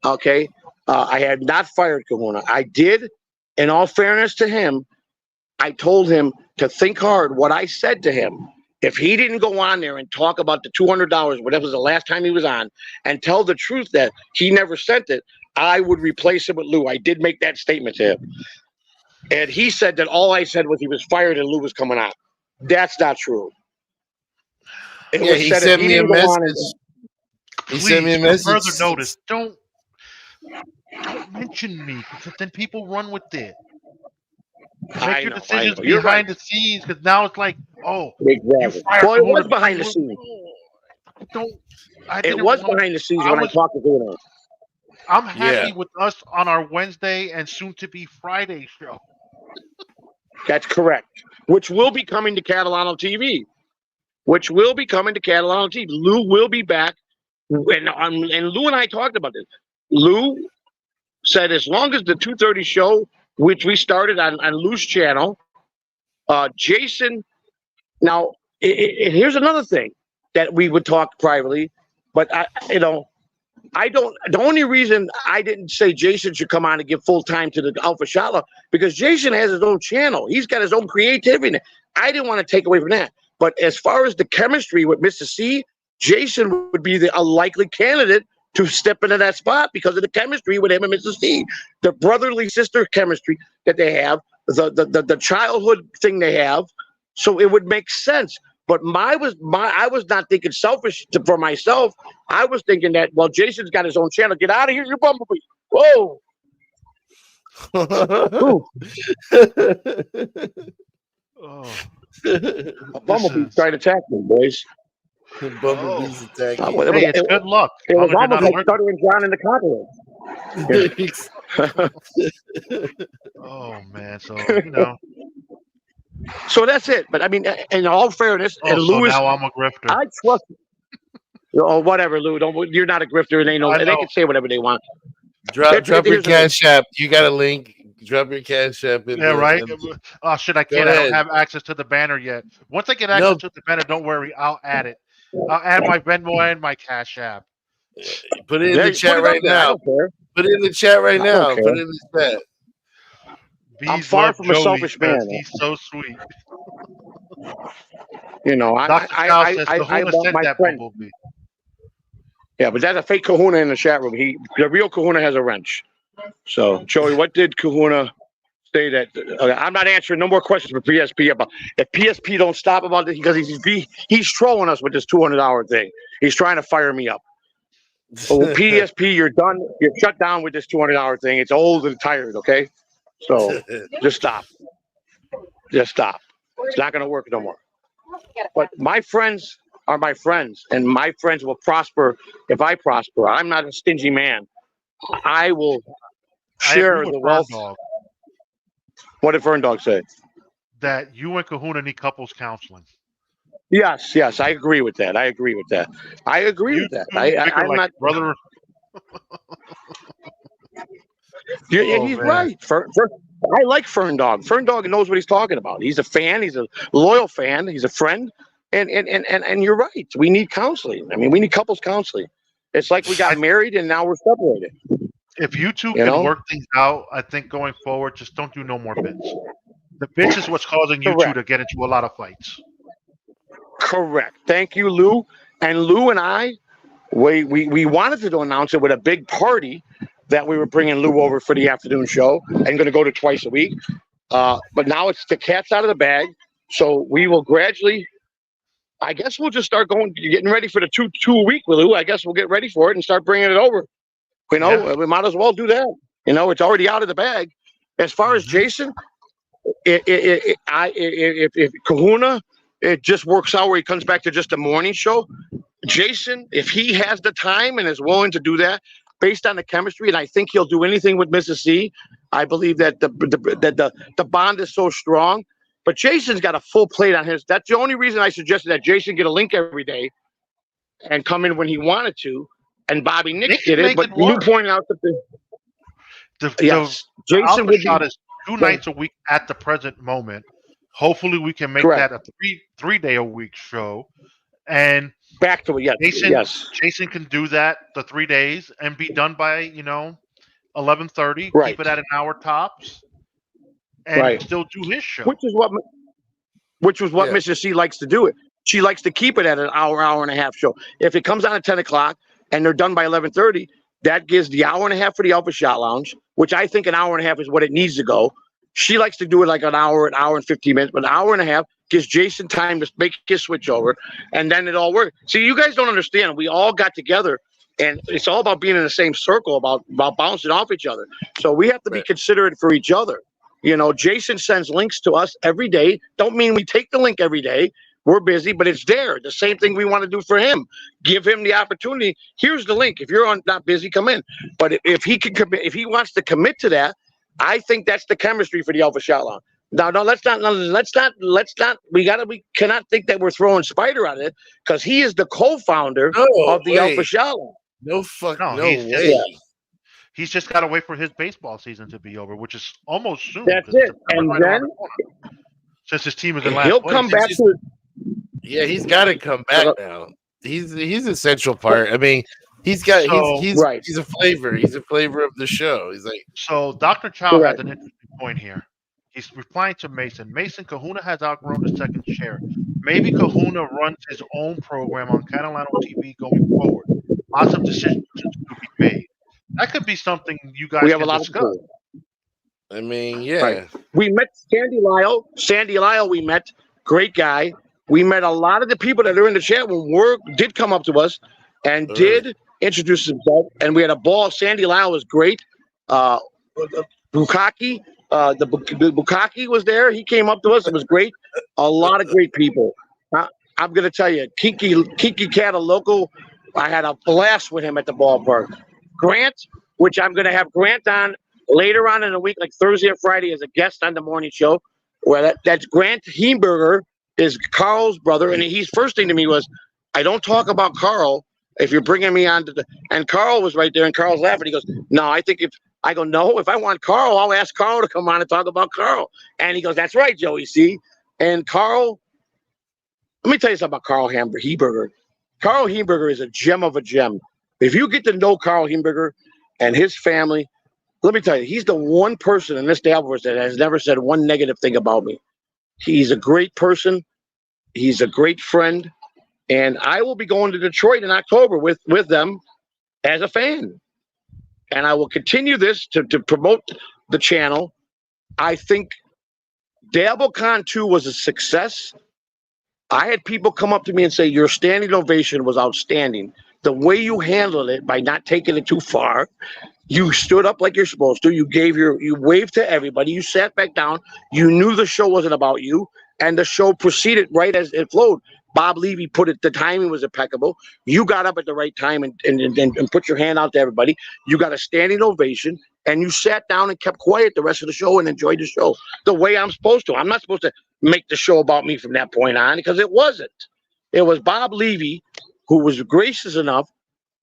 Okay? I had not fired Kahuna. I did, in all fairness to him, I told him to think hard what I said to him. If he didn't go on there and talk about the $200, whatever was the last time he was on, and tell the truth that he never sent it, I would replace him with Lou. I did make that statement to him. And he said that all I said was he was fired and Lou was coming out. That's not true. He sent me a message. He sent me a message. Further notice, don't mention me, because then people run with it. Make your decisions behind the scenes, because now it's like, oh, exactly. You fired well, it was behind the scenes. It was behind the scenes when I talked to Kahuna. I'm happy with us on our Wednesday and soon-to-be Friday show. That's correct. Which will be coming to Catalano TV. Lou will be back. And Lou and I talked about this. Lou said as long as the 2:30 show, which we started on Lou's channel, Jason. Now, here's another thing that we would talk privately, but I don't. The only reason I didn't say Jason should come on and give full time to the Alpha Shala, because Jason has his own channel. He's got his own creativity. I didn't want to take away from that. But as far as the chemistry with Mr. C, Jason would be a likely candidate to step into that spot because of the chemistry with him and Mr. C, the brotherly sister chemistry that they have, the childhood thing they have. So it would make sense. But I was not thinking selfish for myself. I was thinking that, well, Jason's got his own channel. Get out of here, you bumblebee. Whoa. A bumblebee trying to attack me, boys. Bumblebee's attacking. Hey, it's good luck. It was almost like Stuttering John in the continent. Oh, man. So, So that's it. But I mean, in all fairness, and Louis, so now I'm a grifter. I trust you. Oh, whatever, Lou. You're not a grifter, and they can say whatever they want. Drop your cash app. You got a link. Drop your cash app. Yeah, right. Oh shit! I can't. I don't have access to the banner yet. Once I get access to the banner, don't worry. I'll add it. I'll add my Venmo and my Cash App. Put it in the chat right now. Put it in the chat right now. Put it in the chat. I'm far from a selfish man. He's so sweet. I want my friend. Yeah, but that's a fake Kahuna in the chat room. The real Kahuna has a wrench. So, Joey, what did Kahuna say that? I'm not answering no more questions for PSP about. If PSP don't stop about this, because he's trolling us with this $200 thing. He's trying to fire me up. So PSP, you're done. You're shut down with this $200 thing. It's old and tired. Okay, so just stop. Just stop. It's not going to work no more. But my friends, are my friends, and my friends will prosper if I prosper. I'm not a stingy man. I will I agree share with the Fern wealth. Dog What did Fern Dog say? that you and Kahuna need couples counseling. Yes, I agree with that. I agree with that. You two bicker I'm like not. brother. Oh He's man, right. I like Fern Dog. Fern Dog knows what he's talking about. He's a fan. He's a loyal fan. He's a friend. And you're right. We need counseling. I mean, we need couples counseling. It's like we got married and now we're separated. if you two You can know? work things out, I think going forward, just don't do no more bits. The bits is what's causing you two Correct. to get into a lot of fights. Correct. Thank you, Lou. And Lou and I, we wanted to announce it with a big party that we were bringing Lou over for the afternoon show and going to go to twice a week. But now it's the cat's out of the bag. So we will gradually, I guess we'll just start getting ready for the two a week with Lou. I guess we'll get ready for it and start bringing it over. You know, Yeah. we might as well do that. You know, it's already out of the bag. As far as Jason, if Kahuna, it just works out where he comes back to just a morning show. Jason, if he has the time and is willing to do that, based on the chemistry, and I think he'll do anything with Mrs. C. I believe that the bond is so strong. But Jason's got a full plate on his. That's the only reason I suggested that Jason get a link every day and come in when he wanted to. And Bobby Nix did it, but you pointed out that The Jason Alpha Shot is 2 nights a week at the present moment. Hopefully, we can make that a three-day a week show. And back to it, Jason can do that the 3 days and be done by 11:30. Right. Keep it at an hour tops, and still do his show. Which was what Mrs. C likes to do it. She likes to keep it at an hour and a half show. If it comes on at 10 o'clock and they're done by 11:30, that gives the hour and a half for the Alpha Shot Lounge, which I think an hour and a half is what it needs to go. She likes to do it like an hour and 15 minutes, but an hour and a half gives Jason time to make his switch over, and then it all works. See, you guys don't understand. We all got together, and it's all about being in the same circle, about bouncing off each other. So we have to be considerate for each other. You know, Jason sends links to us every day. Don't mean we take the link every day. We're busy, but it's there. The same thing we want to do for him. Give him the opportunity. Here's the link. If you're not busy, come in. But if he can commit, if he wants to commit to that, I think that's the chemistry for the Alpha Shot Lounge. No, let's not. We cannot think that we're throwing Spider on it, because he is the co-founder of the Alpha Shot Lounge. No way. He's just got to wait for his baseball season to be over, which is almost soon. That's it. And then since his team is in last he'll place, come back to it. Yeah, he's got to come back now. He's a central part. I mean, he's a flavor. He's a flavor of the show. He's like, so Dr. Chow has an interesting point here. He's replying to Mason. Mason, Kahuna has outgrown the second chair. Maybe Kahuna runs his own program on Catalano TV going forward. Lots of decisions could be made. That could be something you guys can discuss. I mean, yeah. We met Sandy Lyle. Sandy Lyle, we met. Great guy. We met a lot of the people that are in the chat room did come up to us and did introduce himself. And we had a ball. Sandy Lyle was great. Bukaki. The Bukaki was there. He came up to us. It was great. A lot of great people. I'm going to tell you, Kiki Cat, a local, I had a blast with him at the ballpark. Grant, which I'm going to have Grant on later on in the week, like Thursday or Friday, as a guest on the morning show. Where that's Grant Heemberger is Carl's brother. And he's first thing to me was, I don't talk about Carl if you're bringing me on to and Carl was right there, and Carl's laughing. He goes, no, if I want Carl, I'll ask Carl to come on and talk about Carl. And he goes, that's right, Joey, see? And Carl, let me tell you something about Carl Heemberger. Carl Heemberger is a gem of a gem. If you get to know Carl Heemberger and his family, let me tell you, he's the one person in this Dabbleverse that has never said one negative thing about me. He's a great person. He's a great friend. And I will be going to Detroit in October with them as a fan. And I will continue this to promote the channel. I think DabbleCon 2 was a success. I had people come up to me and say, your standing ovation was outstanding. The way you handled it by not taking it too far, you stood up like you're supposed to. You waved to everybody. You sat back down. You knew the show wasn't about you, and the show proceeded right as it flowed. Bob Levy put it. The timing was impeccable. You got up at the right time and put your hand out to everybody. You got a standing ovation, and you sat down and kept quiet the rest of the show and enjoyed the show the way I'm supposed to. I'm not supposed to make the show about me from that point on, because it wasn't. It was Bob Levy, who was gracious enough,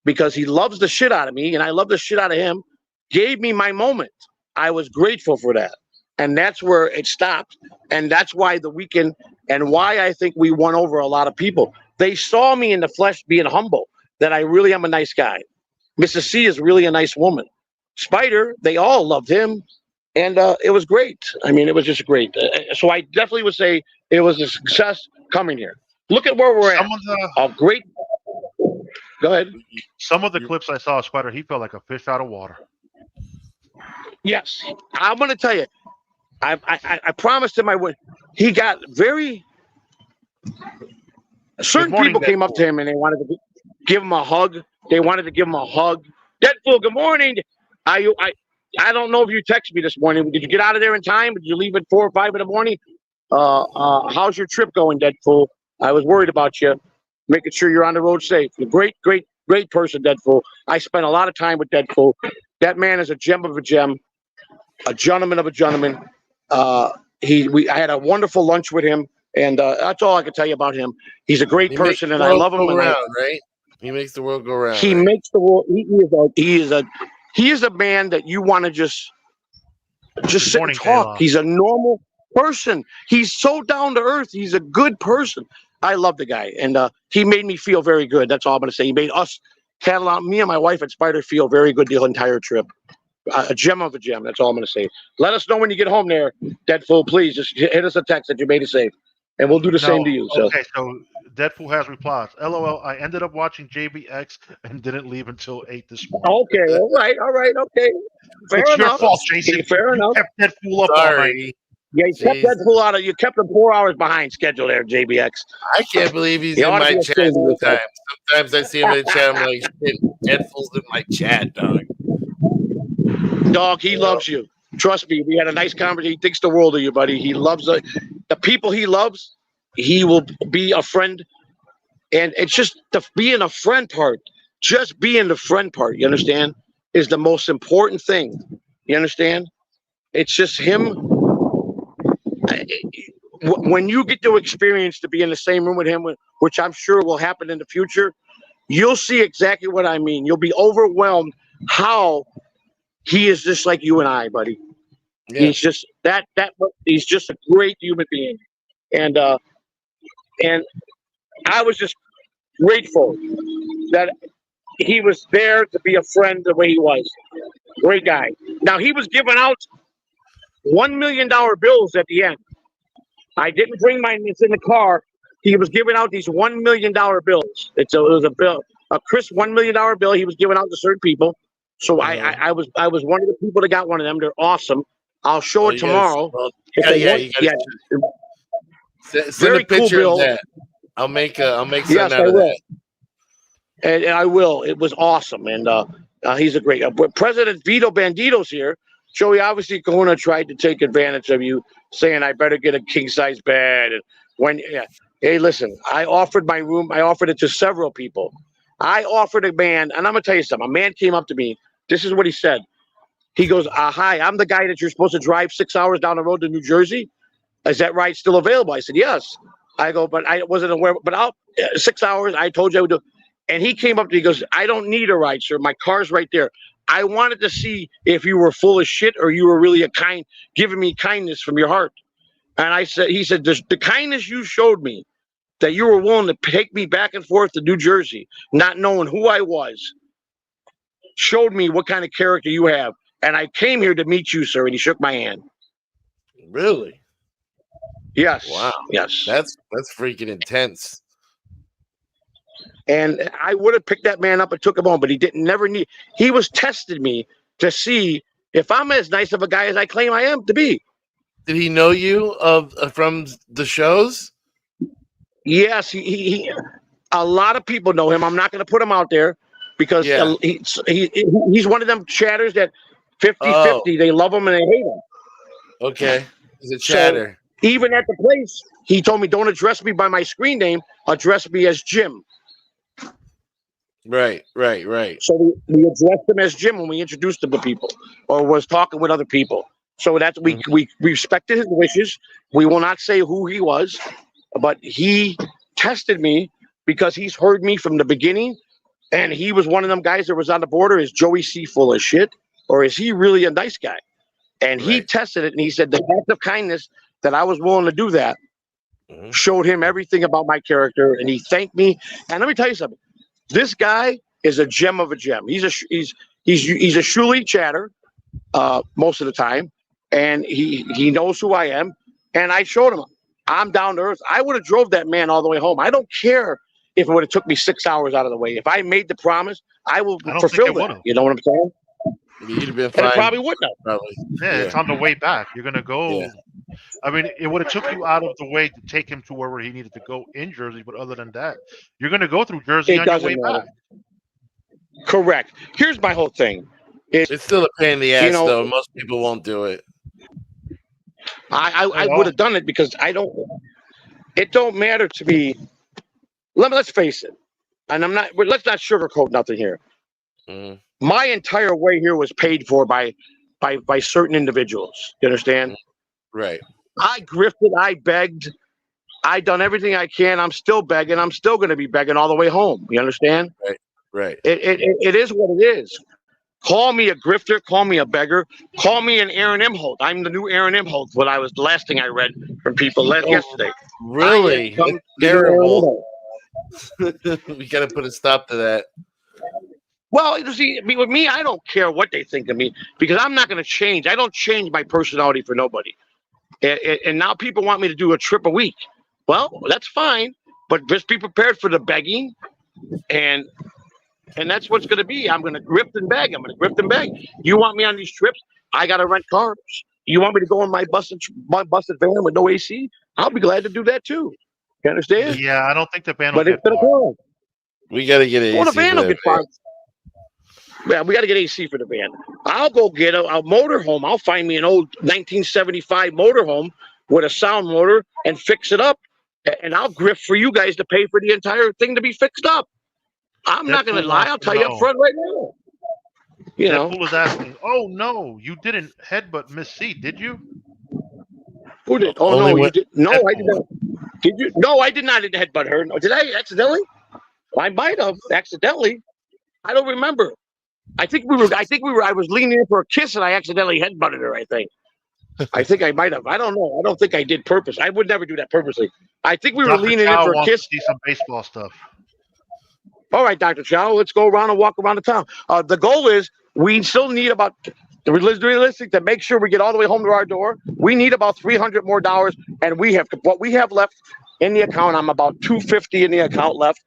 because he loves the shit out of me and I love the shit out of him, gave me my moment. I was grateful for that. And that's where it stopped. And that's why the weekend, and why I think we won over a lot of people. They saw me in the flesh being humble, that I really am a nice guy. Mrs. C is really a nice woman. Spider, they all loved him. And it was great. I mean, it was just great. So I definitely would say it was a success coming here. Look at where we're at. A great. Go ahead. Some of the clips I saw of Spider, he felt like a fish out of water. Yes. I'm going to tell you. I promised him I would. He got very. Certain people came up to him and they wanted to give him a hug. They wanted to give him a hug. Deadpool, good morning. I don't know if you texted me this morning. Did you get out of there in time? Did you leave at 4 or 5 in the morning? How's your trip going, Deadpool? I was worried about you, making sure you're on the road safe. You're a great person, Deadpool. I spent a lot of time with Deadpool. That man is a gem of a gem, a gentleman of a gentleman. I had a wonderful lunch with him, and that's all I can tell you about him. He's a great person, and I love him. Right? He makes the world go round. He makes the world. He is a man that you want to just sit and talk. He's a normal person. He's so down to earth. He's a good person. I love the guy, and he made me feel very good. That's all I'm going to say. He made us, me and my wife at Spider, feel very good the entire trip. A gem of a gem. That's all I'm going to say. Let us know when you get home there, Deadpool. Please just hit us a text that you made it safe, and we'll do the same to you. So. Okay, so Deadpool has replies. LOL, I ended up watching JBX and didn't leave until 8 this morning. Okay, all right, okay. Fair it's enough. Your fault, Jason. Fair enough. Kept Deadpool up all night. Yeah, you kept Deadpool out of. You kept him 4 hours behind schedule there, JBX. I can't believe he's in my chat sometimes. Sometimes I see him in the chat. I'm like, shit, Deadpool's in my chat, dog. Dog, he loves you. Trust me. We had a nice conversation. He thinks the world of you, buddy. He loves the people he loves. He will be a friend, and it's just the being a friend part. Just being the friend part. You understand? Is the most important thing. You understand? It's just him. When you get to experience to be in the same room with him, which I'm sure will happen in the future, you'll see exactly what I mean. You'll be overwhelmed how he is just like you and I, buddy. Yeah. He's just he's just a great human being. And I was just grateful that he was there to be a friend the way he was. Great guy. Now, he was giving out $1 million bills at the end. I didn't bring mine. It's in the car. He was giving out these $1 million bills. It was a bill, a Chris $1 million bill he was giving out to certain people. So I was one of the people that got one of them. They're awesome. I'll show it tomorrow. Send a picture of that. I'll make something out of that. And I will. It was awesome, and he's a great. President Vito Bandito's here. Joey, obviously, Kahuna tried to take advantage of you, saying I better get a king size bed. And hey, listen, I offered my room. I offered it to several people. I offered a man, and I'm gonna tell you something. A man came up to me. This is what he said. He goes, "Hi, I'm the guy that you're supposed to drive 6 hours down the road to New Jersey. Is that ride still available?" I said, "Yes." I go, "But I wasn't aware. But 6 hours. I told you I would do." And he came up to me. He goes, "I don't need a ride, sir. My car's right there. I wanted to see if you were full of shit or you were really giving me kindness from your heart." And he said, the kindness you showed me, that you were willing to take me back and forth to New Jersey, not knowing who I was, showed me what kind of character you have. And I came here to meet you, sir." And he shook my hand. Really? Yes. Wow. Yes. That's freaking intense. And I would have picked that man up and took him home, but he didn't. He was testing me to see if I'm as nice of a guy as I claim I am to be. Did he know you from the shows? Yes, he a lot of people know him. I'm not going to put him out there because he's one of them chatters that 50-50. They love him and they hate him. Okay, he's a chatter. Even at the place, he told me, don't address me by my screen name, address me as Jim. Right. So we addressed him as Jim when we introduced him to people or was talking with other people. So that's we respected his wishes. We will not say who he was, but he tested me because he's heard me from the beginning. And he was one of them guys that was on the border. Is Joey C full of shit? Or is he really a nice guy? And he tested it and he said the act of kindness that I was willing to do that showed him everything about my character. And he thanked me. And let me tell you something. This guy is a gem of a gem. He's a shuli chatter most of the time. And he knows who I am. And I showed him I'm down to earth. I would have drove that man all the way home. I don't care if it would have took me 6 hours out of the way. If I made the promise, I will fulfill that. You know what I'm saying? You'd have been fine. And it probably wouldn't have. Probably. Yeah, it's on the way back. You're gonna go. Yeah. I mean, it would have took you out of the way to take him to wherever he needed to go in Jersey. But other than that, you're gonna go through Jersey on your way back. Correct. Here's my whole thing. It's still a pain in the ass, though. Most people won't do it. I would have done it because I don't. It don't matter to me. Let's face it, and let's not sugarcoat nothing here. My entire way here was paid for by certain individuals. You understand? Right. I grifted. I begged. I done everything I can. I'm still begging. I'm still going to be begging all the way home. You understand? Right. It is what it is. Call me a grifter. Call me a beggar. Call me an Aaron Imholt. I'm the new Aaron Imholt. The last thing I read from people yesterday. Really? Terrible. We got to put a stop to that. Well, you see, with me, I don't care what they think of me because I'm not going to change. I don't change my personality for nobody. And now people want me to do a trip a week. Well, that's fine, but just be prepared for the begging, and that's what's going to be. I'm going to grift and beg. You want me on these trips? I got to rent cars. You want me to go in my busted van with no AC? I'll be glad to do that too. You understand? Yeah, I don't think the van will get far. We got to get AC. Well, the van will get far. Yeah, we got to get AC for the van. I'll go get a motorhome. I'll find me an old 1975 motorhome with a sound motor and fix it up. And I'll grift for you guys to pay for the entire thing to be fixed up. I'm not going to lie. I'll tell you up front right now. Deadpool was asking, oh, no, you didn't headbutt Miss C, did you? Who did? Oh, no, you did. No, I did not. Did you? No, I did not headbutt her. No, did I accidentally? I might have accidentally. I don't remember. I think we were. I was leaning in for a kiss and I accidentally headbutted her. I think I might have. I don't know. I don't think I did purpose. I would never do that purposely. I think we were leaning in for a kiss. See some baseball stuff. All right, Dr. Chow, let's go around and walk around the town. The goal is we still need about, realistic, to make sure we get all the way home to our door. We need about $300 more, and what we have left in the account. I'm about $250 in the account left,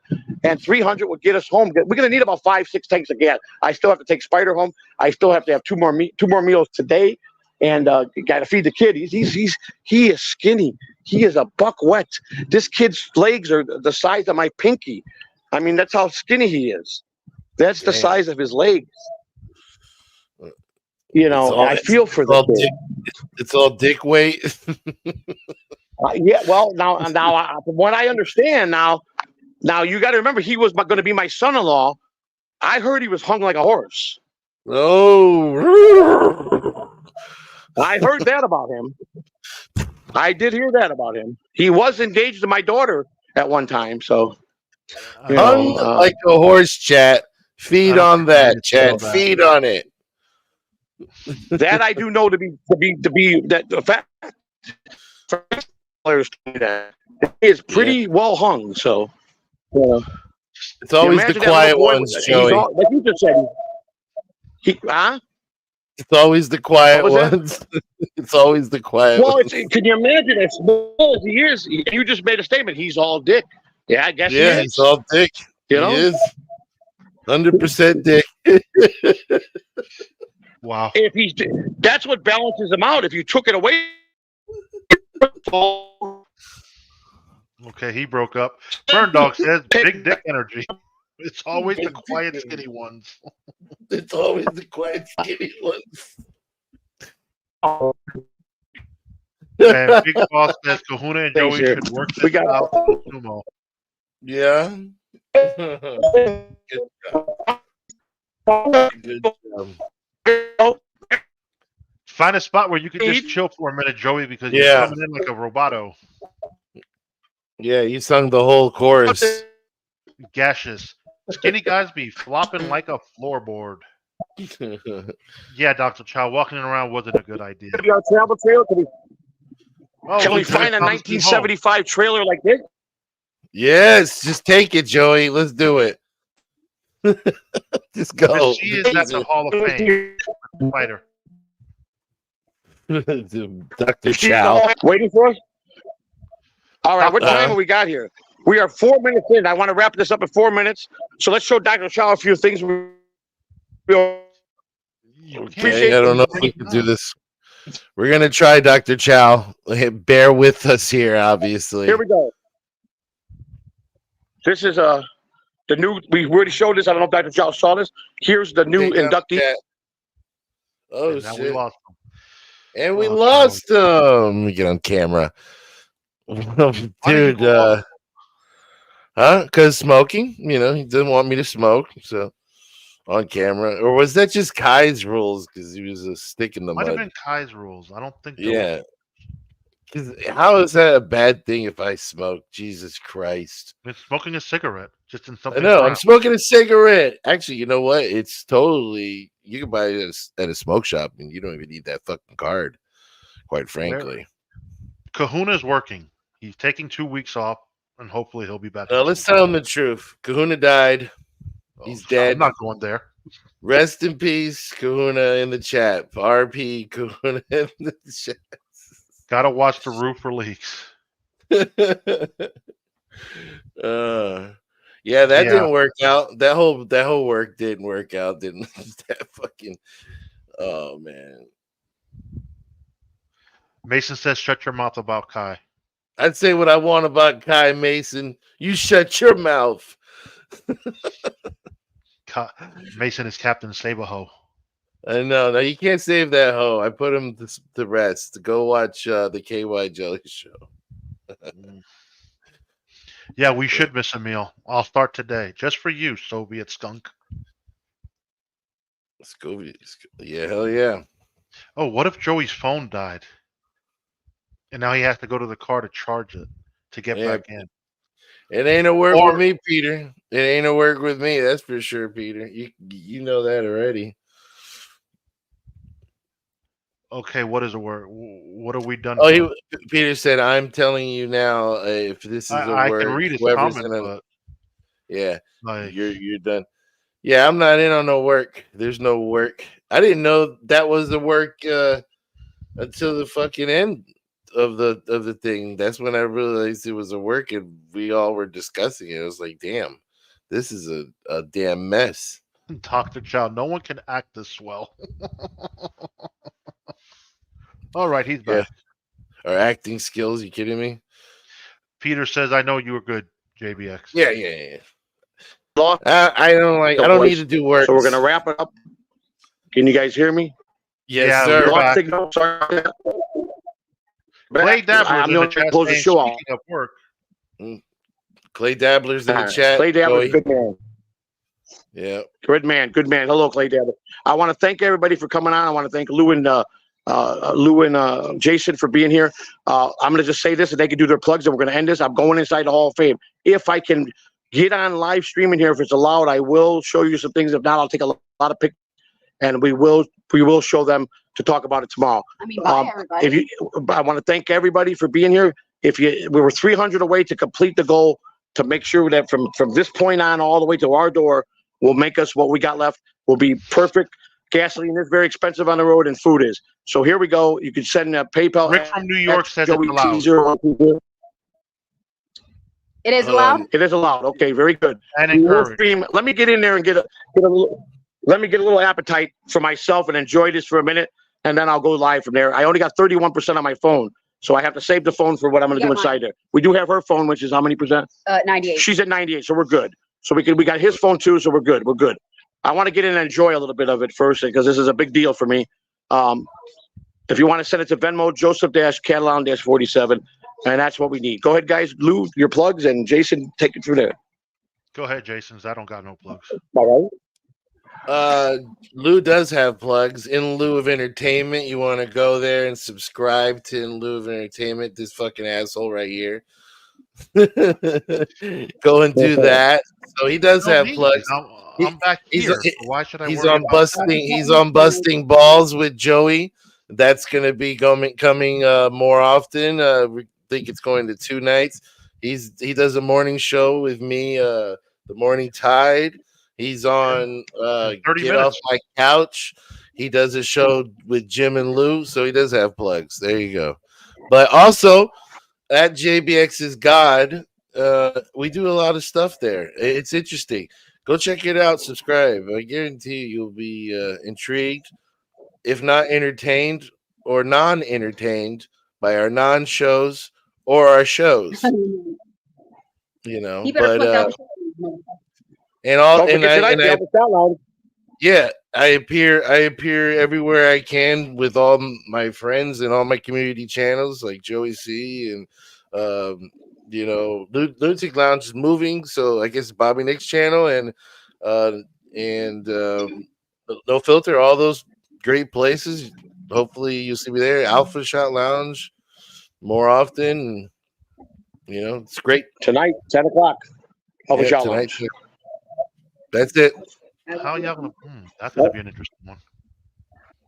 and $300 would get us home. We're going to need about 5-6 tanks of gas. I still have to take Spider home. I still have to have two more meals today, and got to feed the kid. He is skinny. He is a buck wet. This kid's legs are the size of my pinky. I mean, that's how skinny he is. That's the size of his legs. I feel for the kid. It's all dick weight. Yeah, well, now, from what I understand, now you got to remember, he was going to be my son-in-law. I heard he was hung like a horse. Oh, I heard that about him. I did hear that about him. He was engaged to my daughter at one time, so. Hung like a horse, chat. Feed on that, chat. Feed on it. That I do know to be that the fact. Players that he is pretty well hung, so it's always the quiet ones, Joey. Like you just said, it's always the quiet ones. It's always the quiet ones. Can you imagine as small as he is? You just made a statement. He's all dick. Yeah, I guess. Yeah, he's all dick. He is 100% dick. Wow. That's what balances him out. If you took it away. Okay, he broke up. Burn Dog says big dick energy. It's always the quiet, skinny ones. It's always the quiet, skinny ones. And Big Boss says Kahuna and Thanks, Joey here. should work We this got- out in sumo. Yeah. Good job. Good job. Find a spot where you can just chill for a minute, Joey, because you're Yeah. coming in like a roboto. Yeah, you sung the whole chorus. Gaseous. Skinny guys be flopping like a floorboard. Yeah, Dr. Chow, walking around wasn't a good idea. Can we our travel trailer? Oh, Can we Lieutenant find a Thomas is home. 1975 trailer like this? Yes, just take it, Joey. Let's do it. Just go. And she is at the Hall of Fame. Fighter. Dr. Chow. Waiting for us? All right, what time Uh-huh. have we got here? We are 4 minutes in. I want to wrap this up in 4 minutes. So let's show Dr. Chow a few things. Okay, I don't know if we can do this. We're gonna try, Dr. Chow. Bear with us here, obviously. Here we go. This is the new. We already showed this. I don't know if Dr. Chow saw this. Here's the new inductee. Oh And now we shit! lost him. And we Oh, lost him. Let me get on camera, dude. Huh? Because smoking. You know, he didn't want me to smoke, so on camera. Or was that just Kai's rules? Because he was a stick in the Might mud. have been Kai's rules. I don't think. Yeah. 'Cause how is that a bad thing if I smoke? Jesus Christ. It's smoking a cigarette, just in I something. know. I'm brown. smoking a cigarette. Actually, you know what? It's totally, you can buy it at a smoke shop and you don't even need that fucking card, quite frankly. Kahuna's working. He's taking 2 weeks off, and hopefully he'll be back. Let's tell him the truth. Kahuna died. He's dead. I'm not going there. Rest in peace, Kahuna in the chat. RP Kahuna in the chat. Gotta watch the roof for leaks. Yeah, that didn't work out. That whole work didn't work out, didn't that fucking oh man. Mason says shut your mouth about Kai. I'd say what I want about Kai Mason. You shut your mouth. Mason is Captain Saberho. I know. No, you can't save that hoe. I put him to rest. Go watch the KY Jelly Show. Yeah, we should miss a meal. I'll start today. Just for you, Soviet skunk. Yeah, hell yeah. Oh, what if Joey's phone died? And now he has to go to the car to charge it to get back in. It ain't a work with me, Peter. It ain't a work with me. That's for sure, Peter. You know that already. Okay, what is a word? What have we done? Oh, Peter said, "I'm telling you now. If this is a word, I can read his comment, but yeah, you're done. Yeah, I'm not in on no work. There's no work. I didn't know that was the work until the fucking end of the thing. That's when I realized it was a work, and we all were discussing it. I was like, damn, this is a damn mess. Dr. Chow, no one can act this well. All right, he's back. Yeah. Our acting skills, you kidding me? Peter says, I know you were good, JBX. Yeah. I don't need to do work. So we're gonna wrap it up. Can you guys hear me? Yes, sir. Signal. Sorry. Clay Dabbler's in the chat close the saying, show out. speaking of work. Clay Dabbler's in the chat. Clay Dabbler's good man. Yeah. Good man. Hello, Clay Dabbler. I want to thank everybody for coming on. I want to thank Lou and Jason for being here. I'm going to just say this, and they can do their plugs, and we're going to end this. I'm going inside the Hall of Fame. If I can get on live streaming here, if it's allowed, I will show you some things. If not, I'll take a lot of pictures, and we will show them to talk about it tomorrow. I mean, bye, everybody. I want to thank everybody for being here. We were 300 away to complete the goal, to make sure that from this point on all the way to our door will make us what we got left will be perfect. Gasoline is very expensive on the road, and food is. So here we go. You can send a PayPal. Rick from New York says it's allowed. It is allowed. It is allowed. Okay, very good. And encouraged. Let me get in there and get a little appetite for myself and enjoy this for a minute, and then I'll go live from there. I only got 31% on my phone, so I have to save the phone for what I'm going to do inside there. We do have her phone, which is how many percent? 98. She's at 98, so we're good. So we got his phone too, so we're good. We're good. I want to get in and enjoy a little bit of it first because this is a big deal for me. If you want to send it to Venmo, Joseph-Catalan-47, and that's what we need. Go ahead, guys. Lou, your plugs, and Jason, take it through there. Go ahead, Jason. I don't got no plugs. All right. Lou does have plugs. In lieu of entertainment, you want to go there and subscribe to In Lieu of Entertainment, this fucking asshole right here. Go and do that. So he does have plugs. I'm back here. So why should I? He's on busting. He's on busting balls with Joey. That's going to be coming more often. We think it's going to 2 nights. He does a morning show with me, the Morning Tide. He's on Get Off My Couch. He does a show with Jim and Lou, so he does have plugs. There you go. But also at JBX's God, we do a lot of stuff there. It's interesting. Go check it out. Subscribe. I guarantee you'll be intrigued, if not entertained or non-entertained by our non-shows or our shows. You know, but and all and I yeah, I appear everywhere I can with all my friends and all my community channels like Joey C and you know, Lunatic Lounge is moving, so I guess Bobby Nick's channel and No Filter, all those great places. Hopefully you'll see me there. Alpha Shot Lounge more often. You know, it's great. Tonight, 10 o'clock. Alpha Shot Lounge. That's it. How y'all gonna? That's gonna be an interesting one.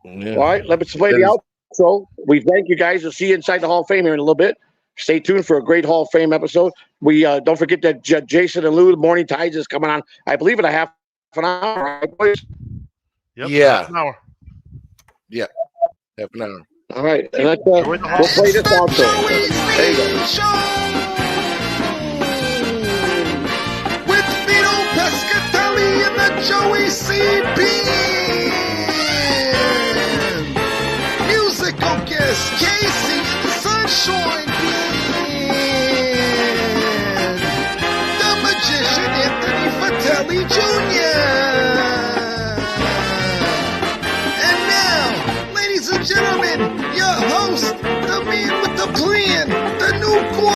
Yeah. All right, let's play the outro. We thank you guys. We'll see you inside the Hall of Fame here in a little bit. Stay tuned for a great Hall of Fame episode. We don't forget that Jason and Lou, the Morning Tides, is coming on. I believe in a half an hour, right, boys? Yep, yeah, half an hour. Yeah, half an hour. All right, and we'll play this outro. There you go. Joey CB musical guest Casey Sunshine.